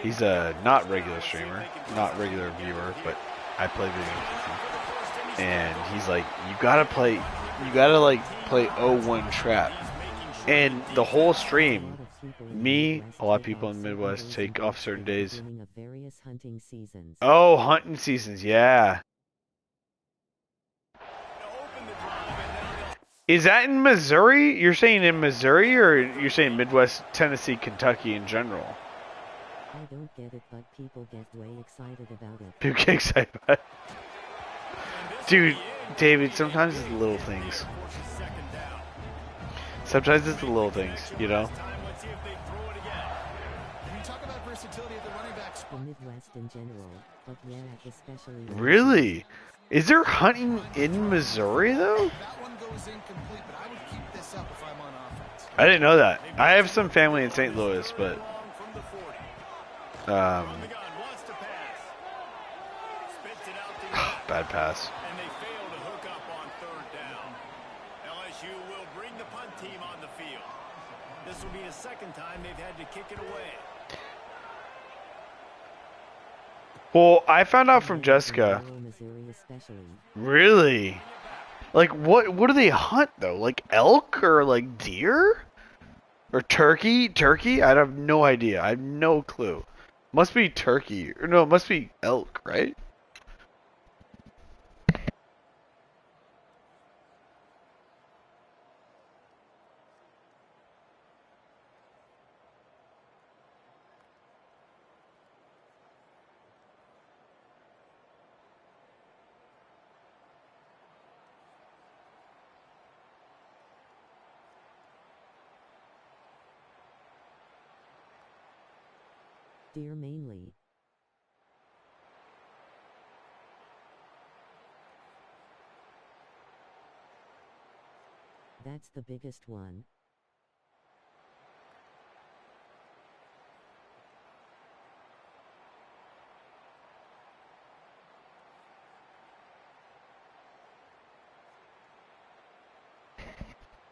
Speaker 1: He's a not regular streamer, not regular viewer, but I play video games with him. And he's like, you gotta play O1 trap. And the whole stream, me, a lot of people in the Midwest take off certain days. Oh, hunting seasons, yeah. Is that in Missouri? You're saying in Missouri, or you're saying Midwest, Tennessee, Kentucky in general?
Speaker 2: I don't get it, but people get way excited about it.
Speaker 1: People get excited about it. Dude, David, sometimes it's the little things. Sometimes it's the little things, you know?
Speaker 2: The Midwest in general, but yeah, especially...
Speaker 1: Really? Is there hunting in Missouri, though? I didn't know that. I have some family in St. Louis, but... bad pass.
Speaker 4: And they fail to hook up on third down. LSU will bring the punt team on the field. This will be the second time they've had to kick it away.
Speaker 1: Well, I found out from Jessica. Really? Like, what do they hunt, though? Like elk or like deer? Or turkey? Turkey? I have no idea. I have no clue. Must be turkey. Or no, it must be elk, right?
Speaker 2: Deer mainly. That's the biggest one.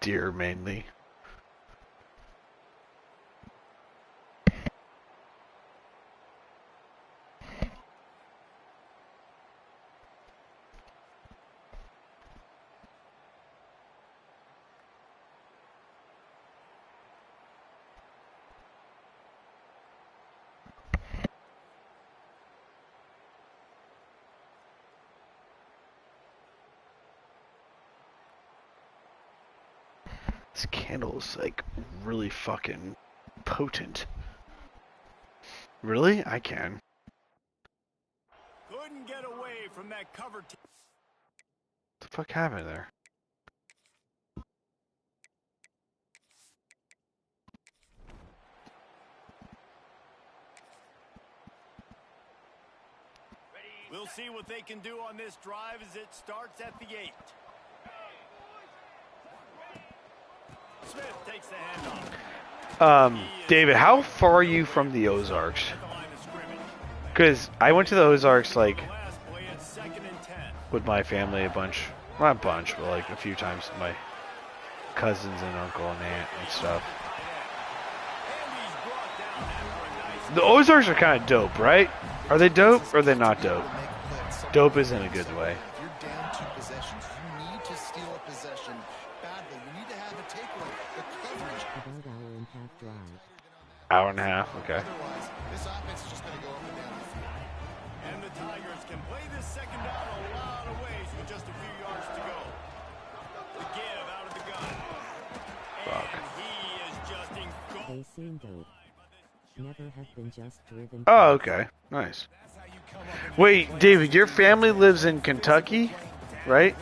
Speaker 1: Deer mainly. This candle is like really fucking potent. Really? I can.
Speaker 4: Couldn't get away from that cover.
Speaker 1: What the fuck happened there?
Speaker 4: We'll see what they can do on this drive as it starts at the 8. Smith takes Takes the handoff.
Speaker 1: David, how far are you from the Ozarks?
Speaker 4: At the line of scrimmage.
Speaker 1: Because I went to the Ozarks like
Speaker 4: The last play at 2nd and 10.
Speaker 1: with my family a bunch, not a bunch, but like a few times with my cousins and uncle and aunt and stuff.
Speaker 4: And he's brought down after a nice
Speaker 1: The Ozarks are kind of dope, right? Are they dope or are they not dope? Dope is in a good way.
Speaker 6: If you're down 2 possessions, you need to steal a possession badly. You need to have a takeaway. The coverage.
Speaker 2: About hour and a half drive.
Speaker 1: Hour and a half, okay.
Speaker 6: Otherwise, this offense is just going to go up and down the field.
Speaker 4: And the Tigers can play this second down a lot of ways with just a few yards to go. The give out of the gun.
Speaker 1: Fuck.
Speaker 4: And he is just engulfed.
Speaker 2: They seem dope. Never have been just driven.
Speaker 1: Oh, okay. Nice. Wait, David, your family lives in Kentucky, right?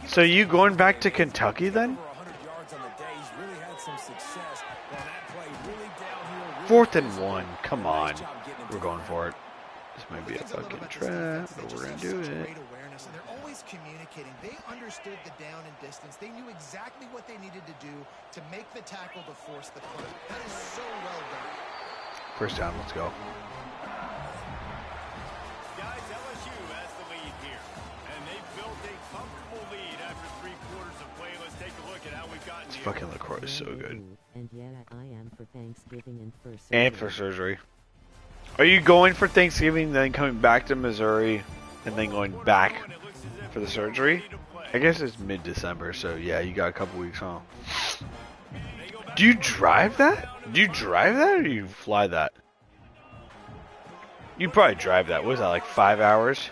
Speaker 1: So you going back to Kentucky then? 4th and 1. Come on. We're going for it. This might be a fucking trap, but we're gonna do it.
Speaker 6: Great awareness, and they're always communicating. They understood the down and distance. They knew exactly what they needed to do to make the tackle to force the punt. That is so well done.
Speaker 1: First down, let's go.
Speaker 4: Guys, LSU has the lead here. And they've built a comfortable lead after 3 quarters of play. Let's take a look at how we've gotten
Speaker 1: This
Speaker 4: here.
Speaker 1: fucking LaCroix is so good.
Speaker 2: And yeah, I am for Thanksgiving and for
Speaker 1: And for surgery. Are you going for Thanksgiving, then coming back to Missouri, and then going back for the surgery? I guess it's mid-December, so yeah, you got a couple weeks, huh? Do you drive that? Do you drive that, or do you fly that? You probably drive that. What is that, like 5 hours?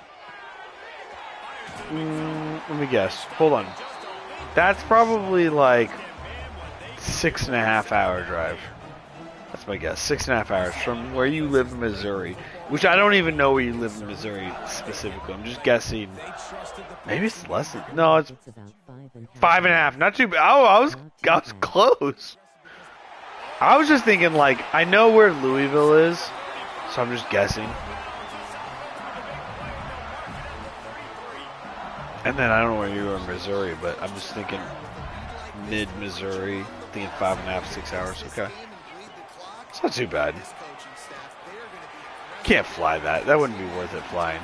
Speaker 1: Let me guess. Hold on. That's probably like 6.5 hour drive. That's my guess. 6.5 hours from where you live in Missouri, which I don't even know where you live in Missouri specifically. I'm just guessing. Maybe it's less than. No, it's
Speaker 2: It's about
Speaker 1: 5.5. Not too bad. Oh, I was close. I was just thinking like I know where Louisville is, so I'm just guessing. And then I don't know where you are in Missouri, but I'm just thinking mid-Missouri, thinking 5.5, 6 hours. Okay. It's not too bad. Can't fly that. That wouldn't be worth it flying.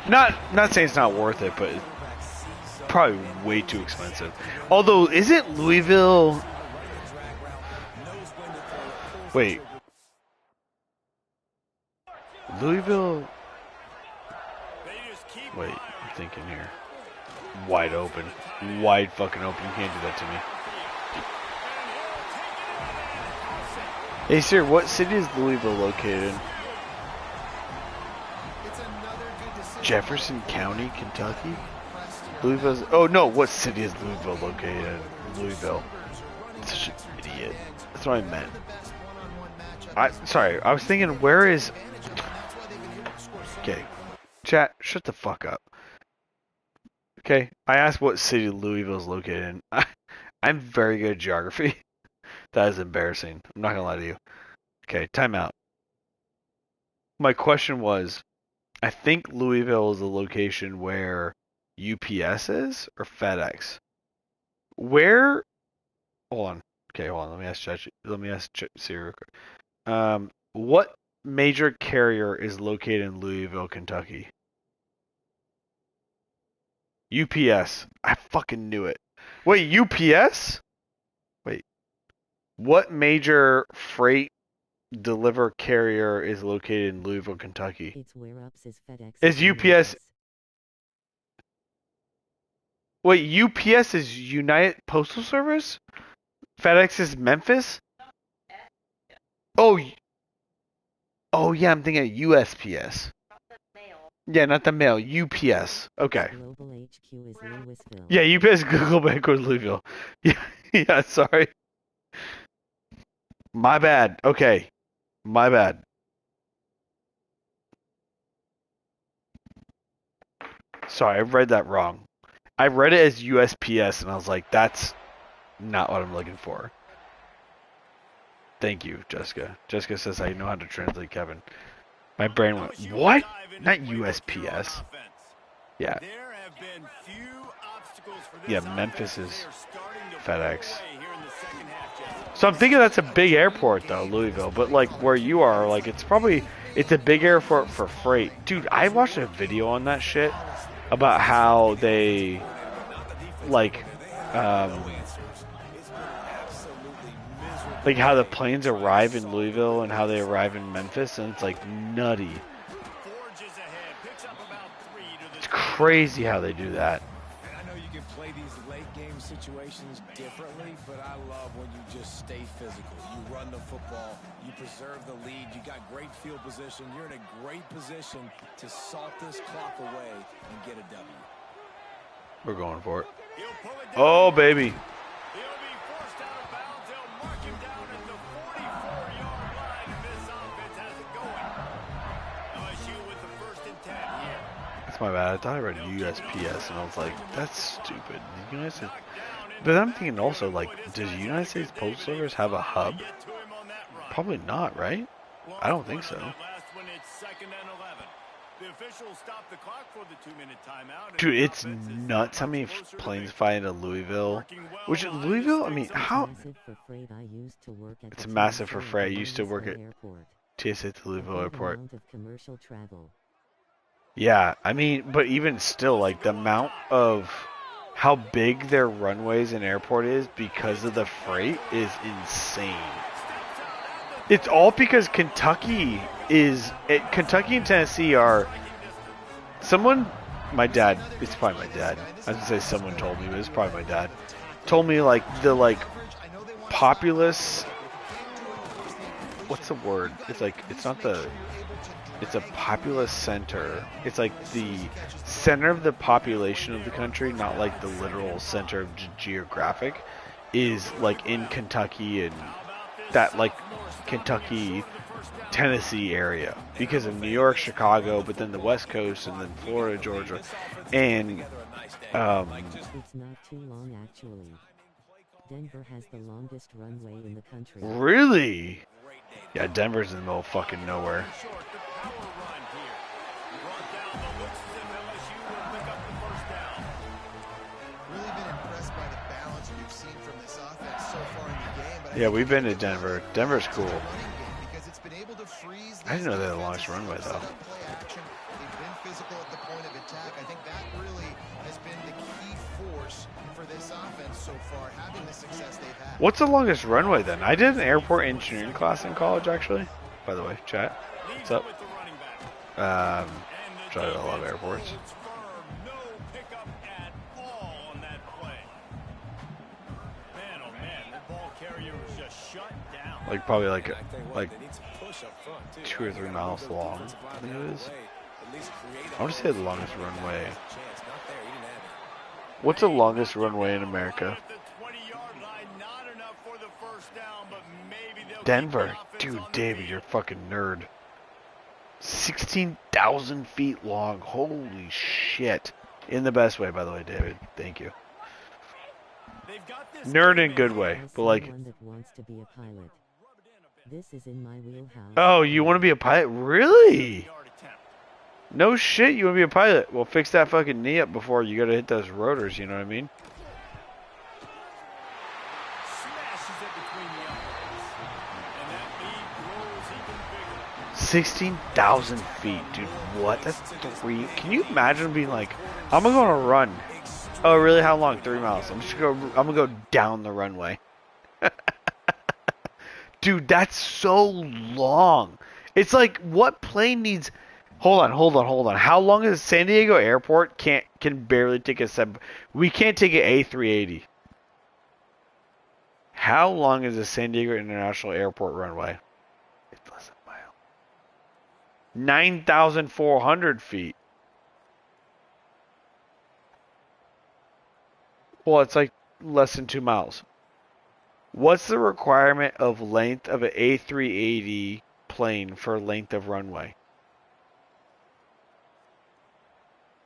Speaker 1: Not saying it's not worth it, but it's probably way too expensive. Although, isn't Louisville... Wait. Louisville... Wait, I'm thinking here. Wide open. Wide fucking open. You can't do that to me. Hey, sir, what city is Louisville located in? Jefferson County, Kentucky? Louisville's... Oh, no, what city is Louisville located in? Louisville. I'm such an idiot. That's what I meant. Sorry, I was thinking, where is... Okay. Chat, shut the fuck up. Okay, I asked what city Louisville is located in. I'm very good at geography. That is embarrassing. I'm not gonna lie to you. Okay, timeout. My question was, I think Louisville is the location where UPS is or FedEx. Where? Hold on. Okay, hold on. Let me ask Siri real quick. What major carrier is located in Louisville, Kentucky? UPS. I fucking knew it. Wait, UPS? Wait. What major freight deliver carrier is located in Louisville, Kentucky?
Speaker 2: It's where ups is FedEx.
Speaker 1: Is UPS... Wait, UPS is United Postal Service? FedEx is Memphis? Oh, yeah, I'm thinking USPS. Yeah, not the mail. UPS. Okay.
Speaker 2: Global HQ is Louisville.
Speaker 1: Yeah, UPS Google headquarters Louisville. Yeah, sorry. My bad. Okay. My bad. Sorry, I read that wrong. I read it as USPS, and I was like, that's not what I'm looking for. Thank you, Jessica. Jessica says I know how to translate Kevin. My brain went, what? Not USPS. Yeah.
Speaker 4: There have been few obstacles for this
Speaker 1: Yeah,
Speaker 4: offense.
Speaker 1: Memphis is
Speaker 4: They are starting to
Speaker 1: FedEx.
Speaker 4: pull away here in the second
Speaker 1: So I'm thinking that's a big airport though, Louisville. But like where you are, like it's a big airport for freight. Dude, I watched a video on that shit about how they like like how the planes arrive in Louisville and how they arrive in Memphis, and it's like nutty. It's crazy how they do that.
Speaker 7: And I know you can play these late game situations differently, but I love when you just stay physical. You run the football, you preserve the lead, you got great field position, you're in a great position to salt this clock away and get a W.
Speaker 1: We're going for it. Oh, baby.
Speaker 4: He'll be forced out of bounds. They'll mark him down at the 44-yard line, and this offense has it going. LSU with the 1st and 10 here.
Speaker 1: That's my bad. I thought I read USPS, and I was like, that's stupid. The United States... But I'm thinking also, like, does the United States Postal Service have a hub? Probably not, right? I don't think so.
Speaker 4: Last one, it's 2nd and 11. The officials stop the clock for the 2-minute timeout.
Speaker 1: Dude, it's nuts how many planes fly into Louisville. Which, Louisville, I mean, how... It's massive for freight. I used to work at TSA to Louisville Airport. Yeah, I mean, but even still, like, the amount of how big their runways and airport is because of the freight is insane. It's all because Kentucky and Tennessee are... My dad, it's probably my dad. I was going to say someone told me, but it's probably my dad. Told me, like, the, like, populous... What's the word? It's like, it's not the... It's a populous center. It's like the center of the population of the country, not like the literal center of geographic, is like in Kentucky and that like Kentucky, Tennessee area because of New York, Chicago, but then the West Coast and then Florida, Georgia, and
Speaker 2: It's not too long actually. Denver has the longest runway in the country.
Speaker 1: Really? Yeah, Denver's in the middle of fucking nowhere.
Speaker 6: Really been impressed by the balance we've seen from this offense so far in the game. But
Speaker 1: Yeah, we've been to Denver. Denver's cool.
Speaker 6: because it's been able to freeze
Speaker 1: I didn't know they had the longest runway though.
Speaker 6: play action. They've been physical at the point of attack. I think that really has been the key force for this offense so far, having the success they've had.
Speaker 1: What's the longest runway then? I did an airport engineering class in college actually. By the way, chat. What's up? Try to love airports.
Speaker 4: No pickup at all on that play. Man, oh man, the ball carrier was just shut down.
Speaker 1: Like probably like
Speaker 7: And I tell you what, they need some push up front, too.
Speaker 1: 2 or 3 miles long. I think it is. I want to say the longest runway. What's the longest runway in America?
Speaker 4: At the 20-yard line, not enough for the first down, but maybe they'll keep
Speaker 1: Denver.
Speaker 4: the offense
Speaker 1: Dude,
Speaker 4: on the
Speaker 1: David,
Speaker 4: field.
Speaker 1: you're a fucking nerd. 16,000 feet long. Holy shit. In the best way, by the way, David. Thank you.
Speaker 4: They've got this
Speaker 1: Nerd
Speaker 4: game
Speaker 1: in good
Speaker 4: in
Speaker 1: way,
Speaker 2: As
Speaker 1: but like,
Speaker 2: someone that wants to be a pilot, this is in my wheelhouse.
Speaker 1: oh, you want to be a pilot? Really?
Speaker 4: yard attempt.
Speaker 1: No shit, you want to be a pilot? Well, fix that fucking knee up before you gotta hit those rotors, you know what I mean?
Speaker 4: Smashes it between the uprights. And that lead grows even bigger.
Speaker 1: 16,000 feet, dude. What? That's 3. Can you imagine being like, I'm gonna go on a run. Oh, really? How long? 3 miles. I'm gonna go down the runway. Dude, that's so long. It's like, what plane needs... Hold on. How long is San Diego Airport can barely take a we can't take an A380. How long is the San Diego International Airport runway? It's less than a mile. 9,400 feet. Well, it's like less than 2 miles. What's the requirement of length of an A380 plane for length of runway?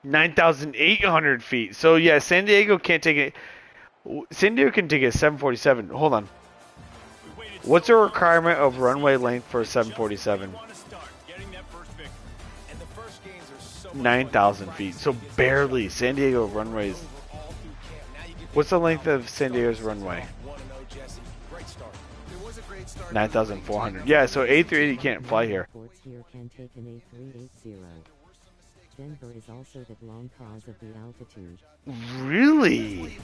Speaker 1: 9,800 feet. So yeah, San Diego can't take it. San Diego can take a 747. Hold on. What's the requirement of runway length for a 747? 9,000 feet. So barely. San Diego runways. What's the length of San Diego's runway? 9,400. Yeah, so A380 can't fly here.
Speaker 2: Airports here can take an A380. Denver is also the long cause of the altitude.
Speaker 1: Really?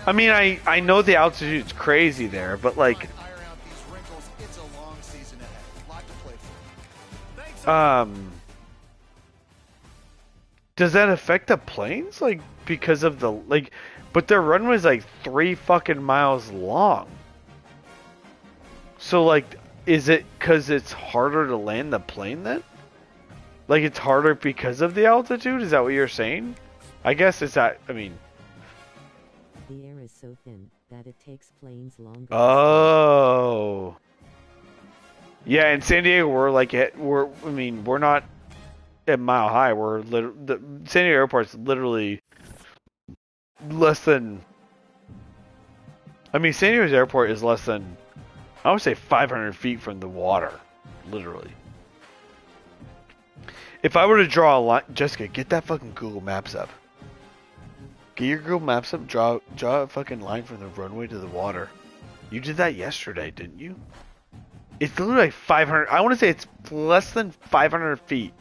Speaker 1: I mean, I know the altitude's crazy there, but like,
Speaker 6: Iron out these wrinkles. It's a long season ahead. A lot to play for.
Speaker 1: does that affect the planes? Like, because of the, like, but their runway's like 3 fucking miles long. So, like, is it because it's harder to land the plane then? Like, it's harder because of the altitude? Is that what you're saying? I guess it's that, I mean...
Speaker 2: The air is so thin that it takes planes longer.
Speaker 1: Oh. Yeah, in San Diego, we're not at Mile High. The San Diego Airport's literally less than... I mean, San Diego's airport is less than, I would say, 500 feet from the water. Literally. If I were to draw a line... Jessica, get that fucking Google Maps up. Get your Google Maps up. Draw a fucking line from the runway to the water. You did that yesterday, didn't you? It's literally like 500... I want to say it's less than 500 feet.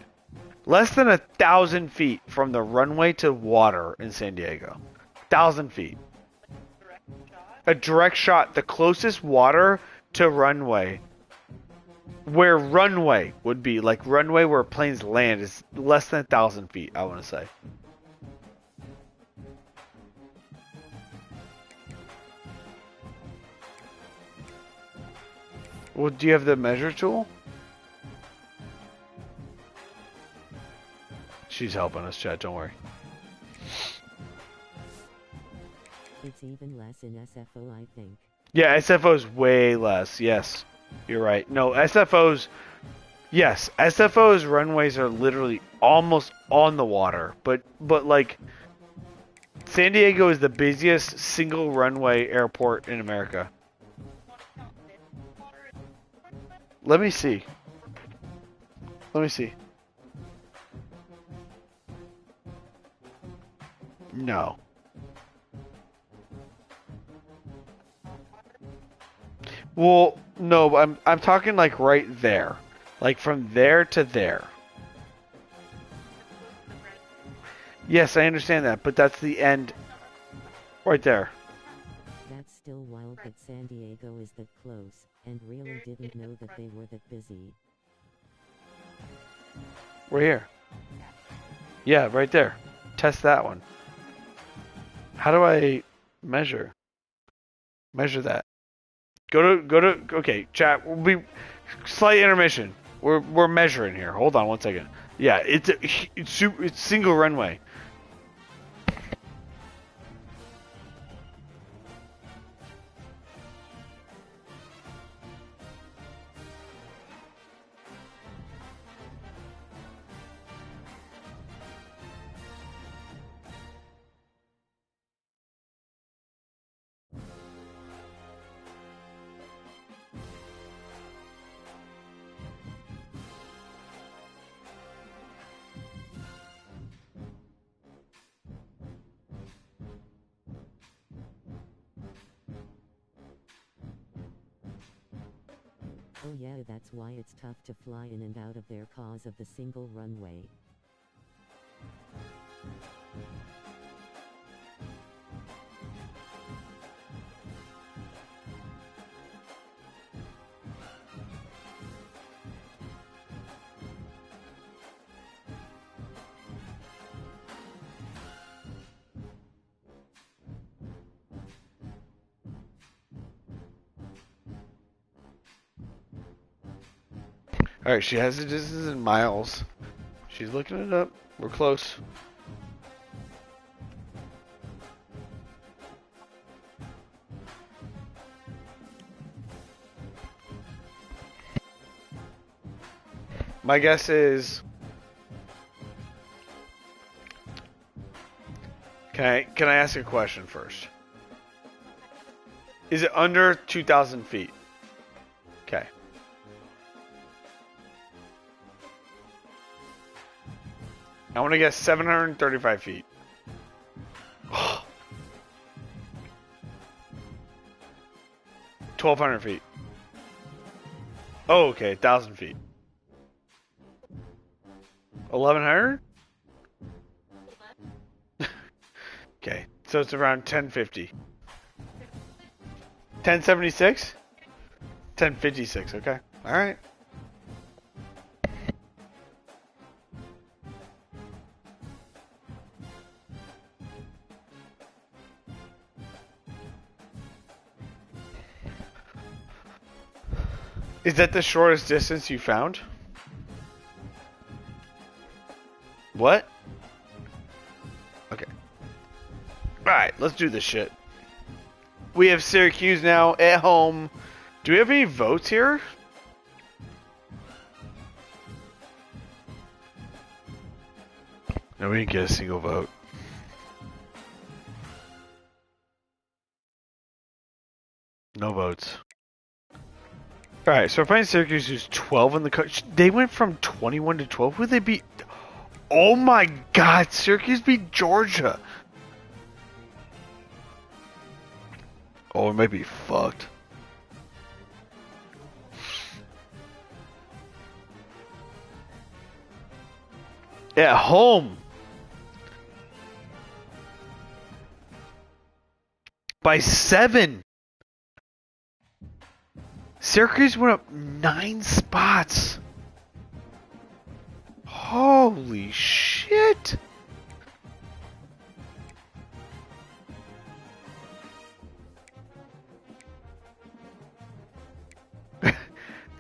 Speaker 1: Less than 1,000 feet from the runway to water in San Diego. 1,000 feet. A direct shot. The closest water to runway... Where runway would be, like runway where planes land, is less than 1,000 feet, I want to say. Well, do you have the measure tool? She's helping us, chat, don't worry.
Speaker 2: It's even less in SFO, I think.
Speaker 1: Yeah, SFO's way less, yes. You're right. No, SFO's... Yes, SFO's runways are literally almost on the water. But like... San Diego is the busiest single runway airport in America. Let me see. Let me see. No. Well, no, I'm talking like right there. Like from there to there. Yes, I understand that, but that's the end right there.
Speaker 2: That's still wild that San Diego is that close, and really didn't know that they were that busy.
Speaker 1: We're here. Yeah, right there. Test that one. How do I measure? Measure that. Go to okay, chat. We'll be slight intermission. We're measuring here. Hold on one second. Yeah, it's single runway.
Speaker 2: Oh yeah, that's why it's tough to fly in and out of there cause of the single runway.
Speaker 1: Alright, she has the distance in miles. She's looking it up. We're close. My guess is... Can I ask a question first? Is it under 2,000 feet? Okay. I want to guess 735 feet. 1,200 feet. Oh, okay, 1,000 feet. 1,100? Okay, so it's around 1050. 1076? 1056, okay. Alright. Is that the shortest distance you found? What? Okay. Alright, let's do this shit. We have Syracuse now at home. Do we have any votes here? No, we didn't get a single vote. No votes. Alright, so we're playing Syracuse, who's 12 in the country. They went from 21 to 12. Who did they beat? Oh my god, Syracuse beat Georgia. Oh, it might be fucked. At home. By 7. Syracuse went up 9 spots. Holy shit.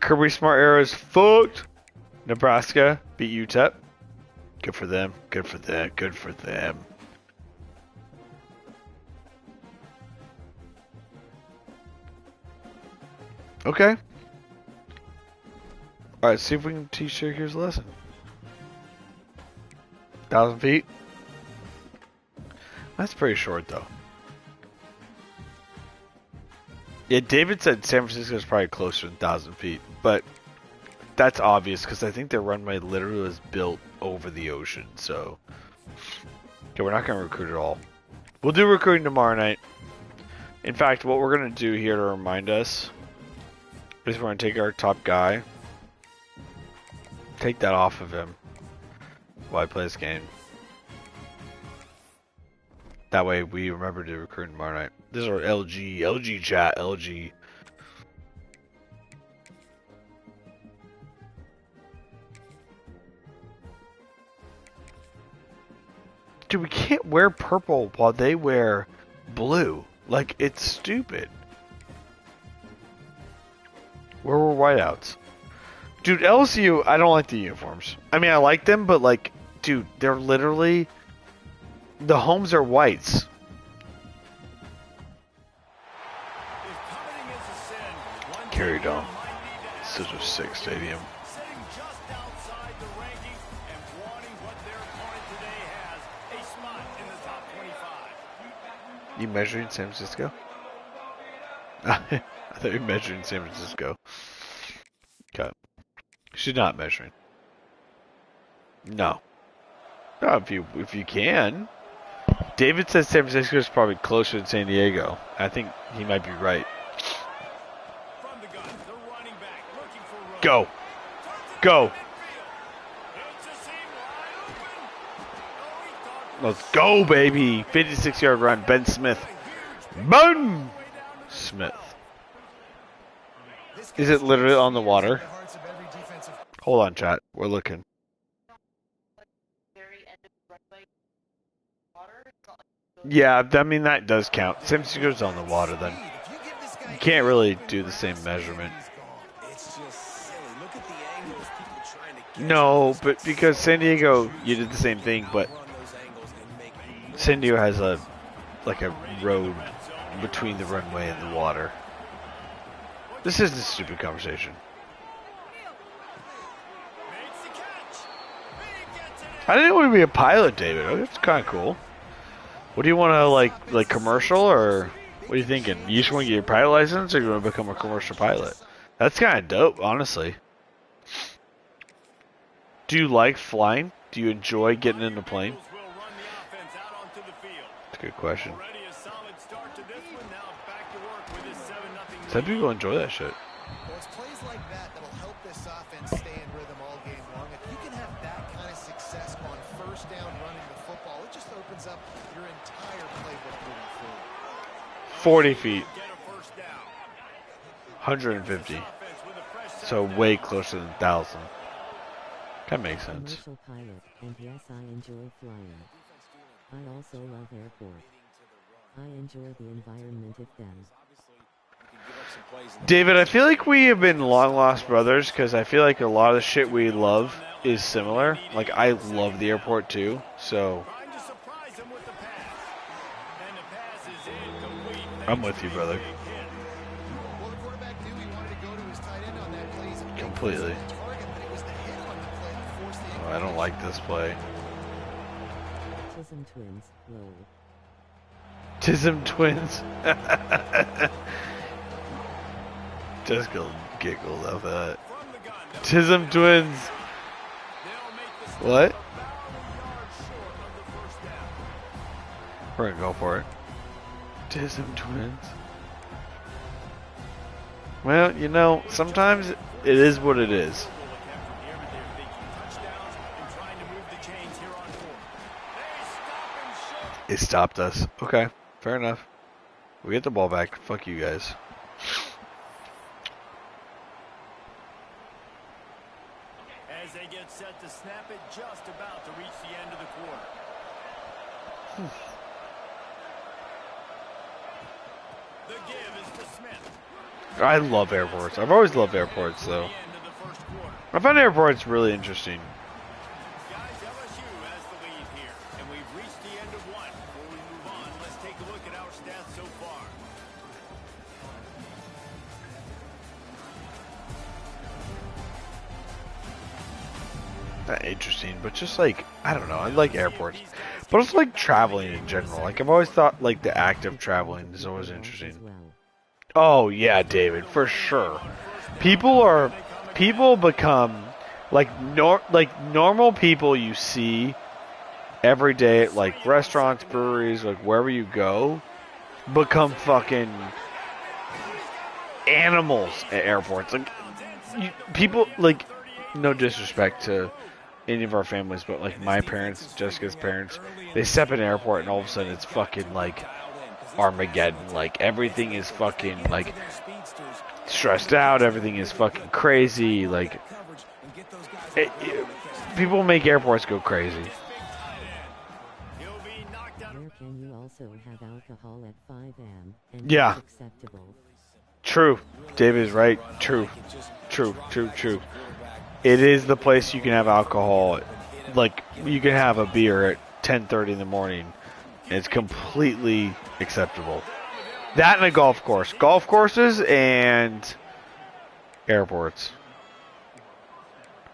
Speaker 1: Kirby Smart Arrow is fucked. Nebraska beat UTEP. Good for them. Good for them. Good for them. Okay. Alright, see if we can teach Syracuse a lesson. 1,000 feet? That's pretty short, though. Yeah, David said San Francisco is probably closer than 1,000 feet, but that's obvious because I think their runway literally was built over the ocean, so... Okay, we're not going to recruit at all. We'll do recruiting tomorrow night. In fact, what we're going to do here to remind us is we're going to take our top guy, take that off of him while I play this game. That way we remember to recruit tomorrow night. This is our LG chat, LG. Dude, we can't wear purple while they wear blue. Like, it's stupid. Where were whiteouts? Dude, LSU, I don't like the uniforms. I mean, I like them, but like, dude, they're literally... The homes are whites. Carried on. Such a sick stadium. You measuring San Francisco? I thought you were measuring San Francisco. Okay. She's not measuring. No. No, if you can. David says San Francisco is probably closer than San Diego. I think he might be right. Go. Go. Let's go, baby. 56-yard run. Ben Smith. Boom! Smith. Is it literally on the water? Hold on, chat. We're looking. Yeah, I mean, that does count. San Francisco's on the water, then. You can't really do the same measurement. No, but because San Diego, you did the same thing, but San Diego has a road between the runway and the water. This is a stupid conversation. I didn't want to be a pilot, David. Oh, that's kind of cool. What do you want to, like commercial, or what are you thinking? You just want to get your pilot license, or you want to become a commercial pilot? That's kind of dope, honestly. Do you like flying? Do you enjoy getting in the plane? That's a good question. Some people enjoy that shit.
Speaker 6: Well, it's plays like that that'll opens up your entire playbook moving forward.
Speaker 1: 40 feet.
Speaker 4: Get a first down.
Speaker 1: 150.
Speaker 4: Offense with a fresh set
Speaker 1: So
Speaker 4: of
Speaker 1: way
Speaker 4: downs.
Speaker 1: closer than 1,000. That makes sense.
Speaker 2: Commercial pilot, and yes, I enjoy flying. I also love airport. I enjoy the environment of them.
Speaker 1: David, I feel like we have been long lost brothers because I feel like a lot of the shit we love is similar. Like, I love the airport too, so
Speaker 4: Trying to surprise him with the pass. And the pass is incomplete.
Speaker 1: I'm with you, brother.
Speaker 6: Well, the quarterback knew he wanted to go to his tight end on that play. He's a big
Speaker 1: Completely.
Speaker 6: target, but it was the hit on the play that forced the
Speaker 1: Oh, I don't like this play.
Speaker 2: Chisholm twins, lol.
Speaker 1: Tism twins. Just giggled off that.
Speaker 4: From the gun.
Speaker 1: Tism twins.
Speaker 4: They'll make the stop
Speaker 1: What?
Speaker 4: about a yard short of the first down.
Speaker 1: We're gonna go for it. Tism twins. Well, you know, sometimes it is what it is. It stopped us. Okay, fair enough. We get the ball back. Fuck you guys.
Speaker 4: As they get set to snap it, just about to reach the end of the quarter. The give is to Smith.
Speaker 1: I love airports. I've always loved airports, though.
Speaker 4: End of the first quarter.
Speaker 1: I find airports really interesting.
Speaker 4: Guys, LSU has the lead here, and we've reached the end of one. Before we move on, let's take a look at our stats so far.
Speaker 1: Not interesting, but just like, I don't know, I like airports. But also like traveling in general. Like, I've always thought like the act of traveling is always interesting.
Speaker 2: As well.
Speaker 1: Oh yeah, David, for sure. People become like normal people you see every day at like restaurants, breweries, like wherever you go, become fucking animals at airports. Like people, like, no disrespect to any of our families, but like my parents, Jessica's parents, they step in an airport and all of a sudden it's fucking like Armageddon. Like everything is fucking like stressed out. Everything is fucking crazy. Like people make airports go crazy.
Speaker 2: Where can you also have alcohol at 5 a.m. and
Speaker 1: Yeah.
Speaker 2: it's acceptable?
Speaker 1: True. David is right. True. It is the place you can have alcohol. Like, you can have a beer at 10:30 in the morning. And it's completely acceptable. That and a golf course. Golf courses and airports.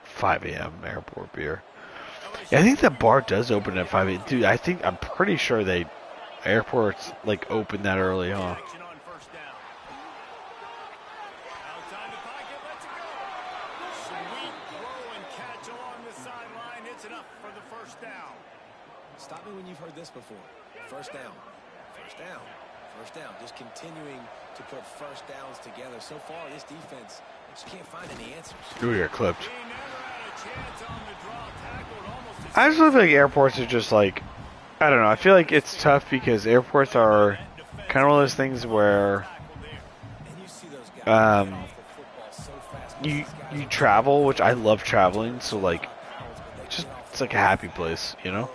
Speaker 1: 5 a.m. airport beer. Yeah, I think the bar does open at 5 a.m. Dude, I'm pretty sure airports, like, open that early, huh?
Speaker 4: Action on first down. Outside the pocket, lets it go. Sweet throw and catch along the sideline. It's enough for the first down.
Speaker 7: Stop me when you've heard this before. First down. First down. First down. Just continuing to put first downs together. So far, this defense just can't find any answers.
Speaker 1: Ooh, we got clipped.
Speaker 4: He never had a chance on the draw. Tackled almost as
Speaker 1: I just feel like airports are just like, I don't know. I feel like it's tough because airports are kind of one of those things where
Speaker 7: And you see those guys off the football so fast.
Speaker 1: you travel, which I love traveling. So like, it's like a happy place, you know?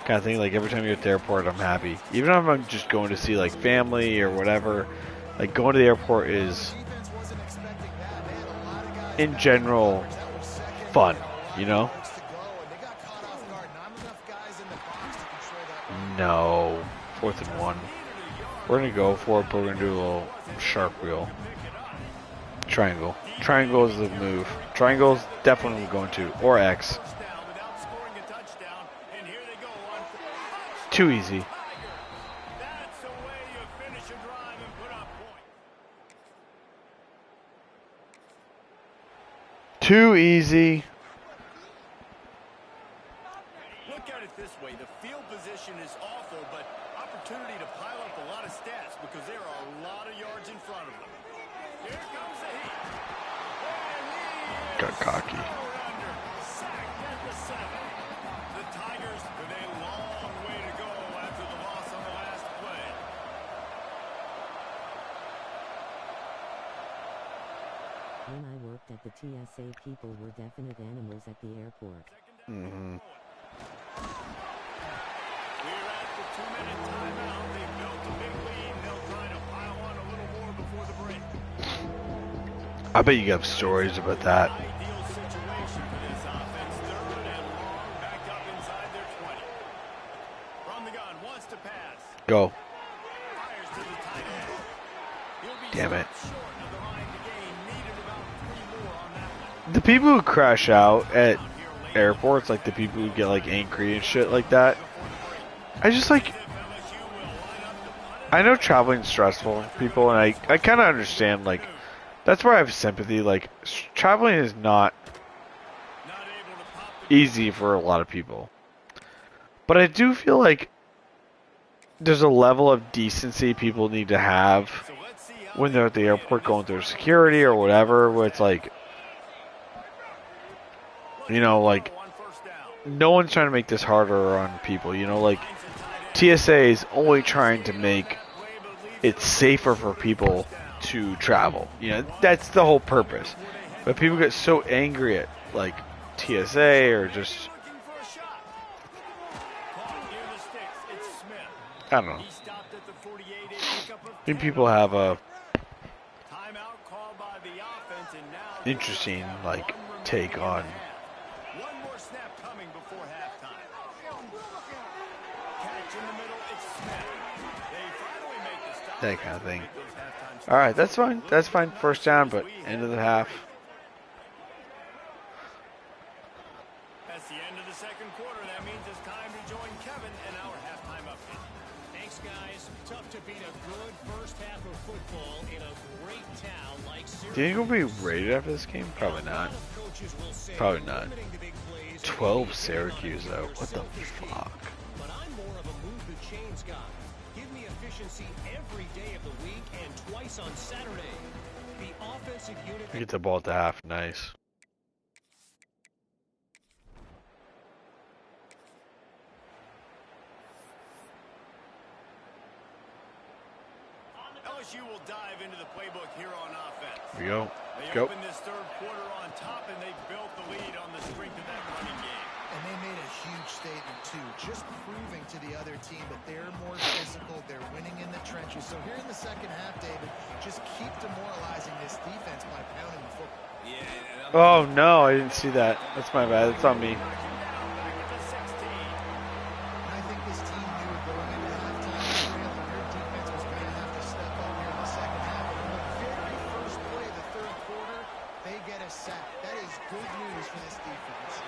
Speaker 1: Kind of thing. Like every time you're at the airport, I'm happy. Even if I'm just going to see like family or whatever. Like going to the airport is, in general, fun, you know? No. 4th and 1. We're going to go for it, but we're going to do a little sharp wheel. Triangle. Triangle is the move. Triangle is definitely going to. Or X.
Speaker 4: down without scoring a touchdown. And here they go on.
Speaker 1: Too easy.
Speaker 4: That's the way you finish a drive and put up points.
Speaker 1: Too easy.
Speaker 4: Look at it this way. The field position is awful, but opportunity to pile up a lot of stats because there are a lot of yards in front of them. Here comes the heat.
Speaker 1: Got cocky.
Speaker 4: Sacked at the 7. The Tigers with a long way to go
Speaker 2: out the TSA people were definite animals at the airport.
Speaker 1: Mm-hmm.
Speaker 4: We're at the 2-minute timeout. They built a big lead. They'll try to pile on a little more before the break.
Speaker 1: I bet you have stories about that.
Speaker 4: Ideal situation for this offense. Third and long, back up inside their 20. From the gun, wants to pass.
Speaker 1: Go.
Speaker 4: Fires to the tight end. He'll be
Speaker 1: Damn it.
Speaker 4: short of the line to gain. Needed about 3 more on that one.
Speaker 1: The people who crash out at airports, like the people who get like angry and shit like that, I just like, I know traveling's stressful for people, and I kind of understand, like, that's where I have sympathy. Like, traveling is not easy for a lot of people. But I do feel like there's a level of decency people need to have when they're at the airport going through security or whatever, where it's like, you know, like, no one's trying to make this harder on people, you know, like, TSA is only trying to make it safer for people to travel. You know, that's the whole purpose. But people get so angry at, like, TSA or just, I don't know. I think people have a interesting, like, take on
Speaker 4: One more snap coming before halftime. Catch in the middle, it's Smith. They finally make the stop.
Speaker 1: that kind of thing. Alright, that's fine. That's fine. First down, but end of the half.
Speaker 4: That's the end of the second quarter. That means it's time to join Kevin and our halftime update.
Speaker 5: Thanks, guys. Tough to beat a good first half of football in a great town like Syracuse.
Speaker 1: Do you think we'll be rated after this game? Probably not. Probably not. 12 Syracuse, though. What the fuck?
Speaker 5: But I'm more of a move the chains guy. Give me efficiency every day of the week and twice on Saturday. The offensive unit.
Speaker 1: We get the ball at the half. Nice.
Speaker 4: LSU will dive into the playbook here on offense.
Speaker 1: Here we go.
Speaker 4: They
Speaker 1: Let's go.
Speaker 4: opened this third quarter on top, and they built the lead on the strength of that running game.
Speaker 6: And they made a huge statement, too, just proving to the other team that they're more physical, they're winning in the trenches. So here in the second half, David, just keep demoralizing this defense by pounding the football.
Speaker 4: Yeah.
Speaker 1: Oh, no. I didn't see that. That's my bad. It's on me.
Speaker 6: And I think this team knew going into halftime that their defense was going to have to step up here in the second half. And on the very first play of the third quarter, they get a sack. That is good news for this defense.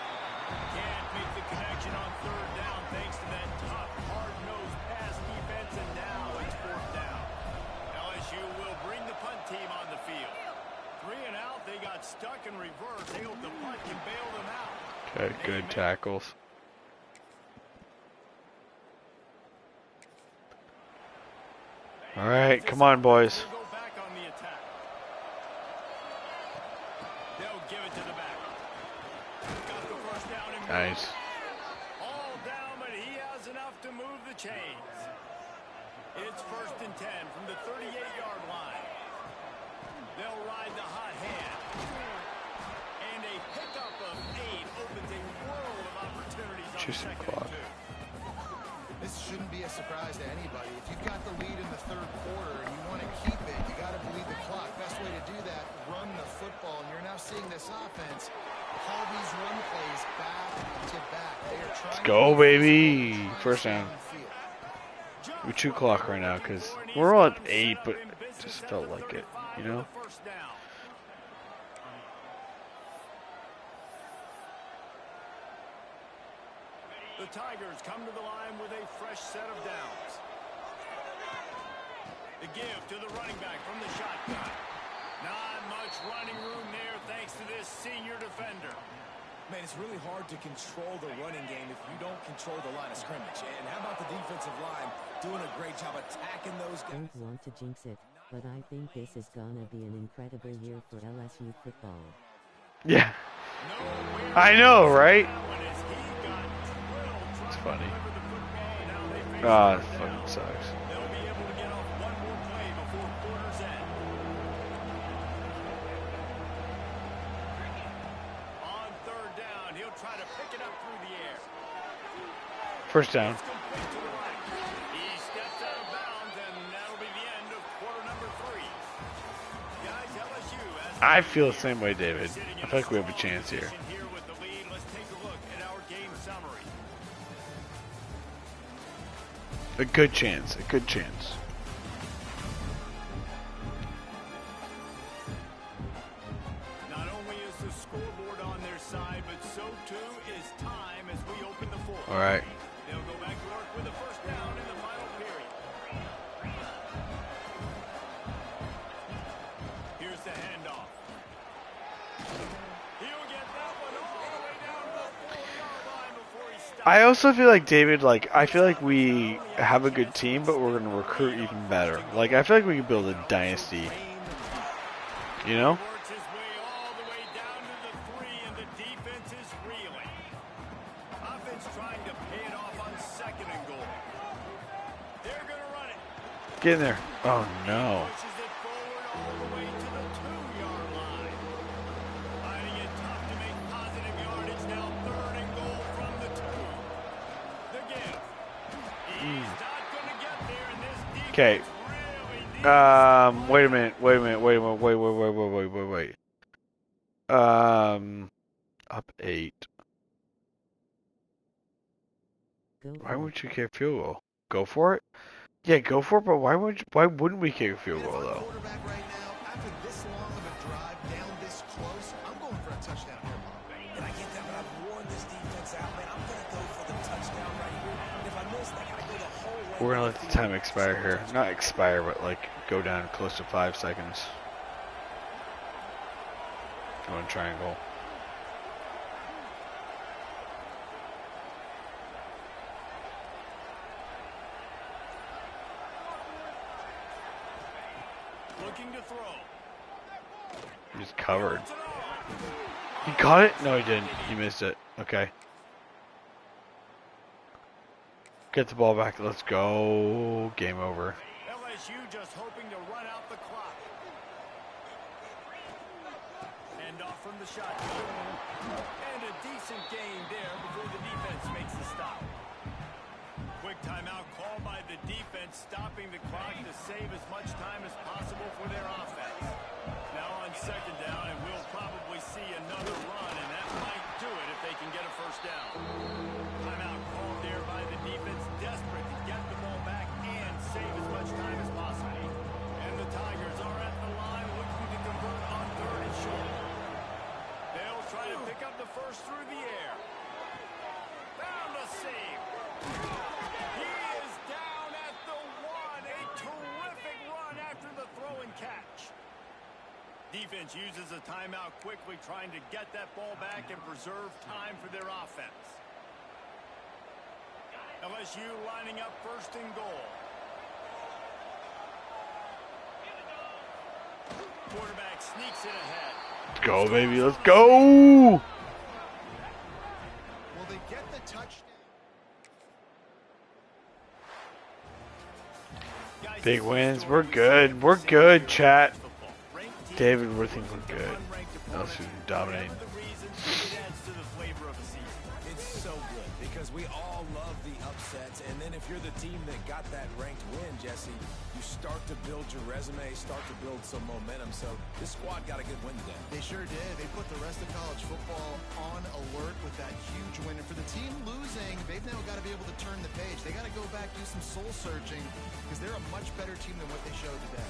Speaker 4: Can't make the connection on third down thanks to that tough, hard-nosed pass defense, and now it's fourth down. LSU will bring the punt team on the field. 3 and out, they got stuck in reverse. They hope the punt can bail them out.
Speaker 1: Okay, good tackles. All right, come on, boys.
Speaker 4: They'll go back on the attack. They'll give it to the back. Got the first down and
Speaker 1: Nice.
Speaker 4: all down, but he has enough to move the chains. It's 1st and 10 from the 38-yard line. They'll ride the hot hand. And a pickup of 8 opens a world of opportunities on
Speaker 1: Juicy
Speaker 4: second
Speaker 1: clock.
Speaker 4: and 2.
Speaker 6: This shouldn't be a surprise to anybody. If you've got the lead in the third quarter and you want to keep it, you got to bleed the clock. Best way to do that, run the football. And you're now seeing this offense call these run plays back to back. They are trying
Speaker 1: Let's go,
Speaker 6: to be
Speaker 1: baby.
Speaker 6: physical,
Speaker 1: First down.
Speaker 6: downfield.
Speaker 1: We're 2 o'clock right now because we're all at 8, but it just felt like it, you know?
Speaker 4: First down. The Tigers come to the line with a fresh set of downs. The give to the running back from the shotgun. Not much running room there thanks to this senior defender.
Speaker 7: Man, it's really hard to control the running game if you don't control the line of scrimmage. And how about the defensive line doing a great job attacking those guys?
Speaker 2: Don't want to jinx it, but I think this is gonna be an incredible year for LSU football.
Speaker 1: Yeah. I know, right?
Speaker 4: It's
Speaker 1: funny. Ah, it fucking sucks.
Speaker 4: They'll be able to get off one more play before quarter's end. up through the air.
Speaker 1: First down.
Speaker 4: It's complete to the right. He steps out of bounds, and that'll be the end of quarter number 3. Guys, LSU has
Speaker 1: I feel the same way, David.
Speaker 4: sitting
Speaker 1: I
Speaker 4: in
Speaker 1: feel like we have a
Speaker 4: strong
Speaker 1: chance here.
Speaker 4: position here with the lead. Let's take a look at our game summary.
Speaker 1: A good chance. A good chance.
Speaker 4: Not only is the scoreboard on their side, but so too is time as we open the fourth.
Speaker 1: All right.
Speaker 4: They'll go back to work with a first down in the final period. Here's the handoff. He'll get that one all the way down to the 4-yard line before he stops.
Speaker 1: I also feel like, David, like, I feel like we have a good team, but we're going to recruit even better. Like, I feel like we can build a dynasty. You know?
Speaker 4: Works his way all the way down to the 3, and the defense is reeling. Offense trying to pay it off on 2nd and goal. They're going to run it.
Speaker 1: Get in there. Oh, no.
Speaker 4: Pushes it forward all the way to the 2-yard line. Finding it tough to make positive yardage now. 3rd and goal from the 2. The give. He's not going to get there, and this defense
Speaker 1: Okay.
Speaker 4: really needs
Speaker 1: Wait a minute. Wait. Up 8.
Speaker 2: Go
Speaker 1: Why
Speaker 2: for it.
Speaker 1: wouldn't you kick a field goal? Go for it? Yeah, go for it, but why wouldn't we kick a field goal, though?
Speaker 6: Quarterback right now, after this long of a drive down this close, I'm going for a touchdown here, Bob.
Speaker 7: And I get that, but I've worn this defense out, man. I'm going to go for the touchdown right here. And if I miss, I got to go the whole way.
Speaker 1: We're going to let the time expire here. Not expire, but, like, go down close to 5 seconds. Going triangle.
Speaker 4: looking to throw.
Speaker 1: He's covered.
Speaker 4: Puts it off.
Speaker 1: He caught it? No, he didn't. He missed it. Okay. Get the ball back. Let's go. Game over.
Speaker 4: LSU just hoping to run out the clock. Hand off from the shotgun. And a decent gain there before the defense makes the stop. Quick timeout called by the defense, stopping the clock to save as much time as possible for their offense. Now on 2nd down, and we'll probably see another run, and that might do it if they can get a first down. Timeout called there by the defense, desperate to get the ball back and save as much time as possible. And the Tigers are at the line looking to convert on 3rd and short. They'll try to pick up the first through the air. Found a save. He is down at the 1. A terrific run after the throw and catch. Defense uses a timeout quickly, trying to get that ball back and preserve time for their offense. LSU lining up 1st and goal. Quarterback sneaks it ahead.
Speaker 1: Let's go, baby. Let's go.
Speaker 6: Will they get the touchdown?
Speaker 4: Guys,
Speaker 1: Big
Speaker 4: this
Speaker 1: wins.
Speaker 4: is
Speaker 1: We're
Speaker 4: story
Speaker 1: good. We're
Speaker 4: we
Speaker 1: good,
Speaker 4: see
Speaker 1: chat.
Speaker 4: football. Ranked teams
Speaker 1: David, we think
Speaker 4: looking
Speaker 1: we're
Speaker 4: to
Speaker 1: good.
Speaker 4: unranked
Speaker 1: LSU
Speaker 4: opponents.
Speaker 1: dominate.
Speaker 4: Whatever the reasons, it adds to the flavor of a season.
Speaker 7: It's so good because we all love the upsets, and then if you're the team that got that ranked win, Jesse, you start to build your resume, start to build some momentum. So this squad got a good win today.
Speaker 6: They sure did. They put the rest of college football on alert with that huge win. And for the team losing, they've now got to be able to turn the page. They got to go back, do some soul searching, because they're a much better team than what they showed today.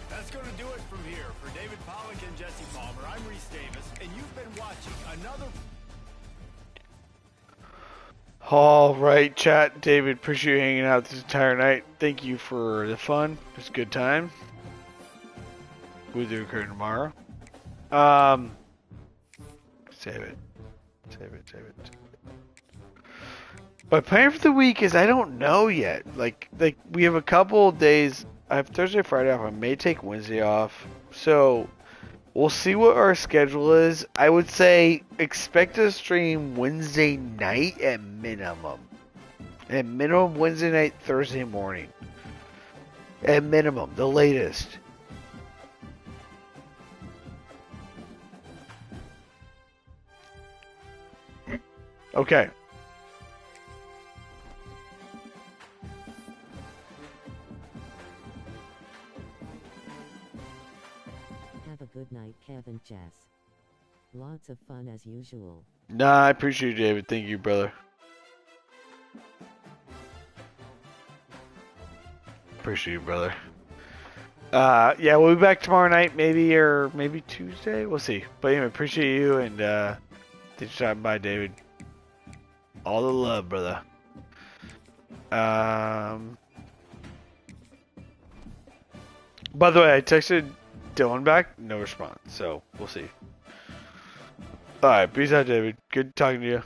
Speaker 4: That's going to do it from here. For David Pollack and Jesse Palmer, I'm Reese Davis, and you've been watching another...
Speaker 1: All right, chat. David, appreciate you hanging out this entire night. Thank you for the fun. It was a good time. We'll do it tomorrow. Save it. My plan for the week is I don't know yet. Like we have a couple of days. I have Thursday, Friday off. I may take Wednesday off. So we'll see what our schedule is. I would say expect to stream Wednesday night at minimum. At minimum Wednesday night, Thursday morning. At minimum, the latest. Okay.
Speaker 2: Have a good night, Kevin Chess. Lots of fun as usual.
Speaker 1: Nah, I appreciate you, David. Thank you, brother. Appreciate you, brother. Yeah, we'll be back tomorrow night, maybe, or maybe Tuesday. We'll see. But anyway, appreciate you, and thanks for stopping by, David. All the love, brother. By the way, I texted Dylan back, no response, so we'll see. Alright, peace out, David. Good talking to you.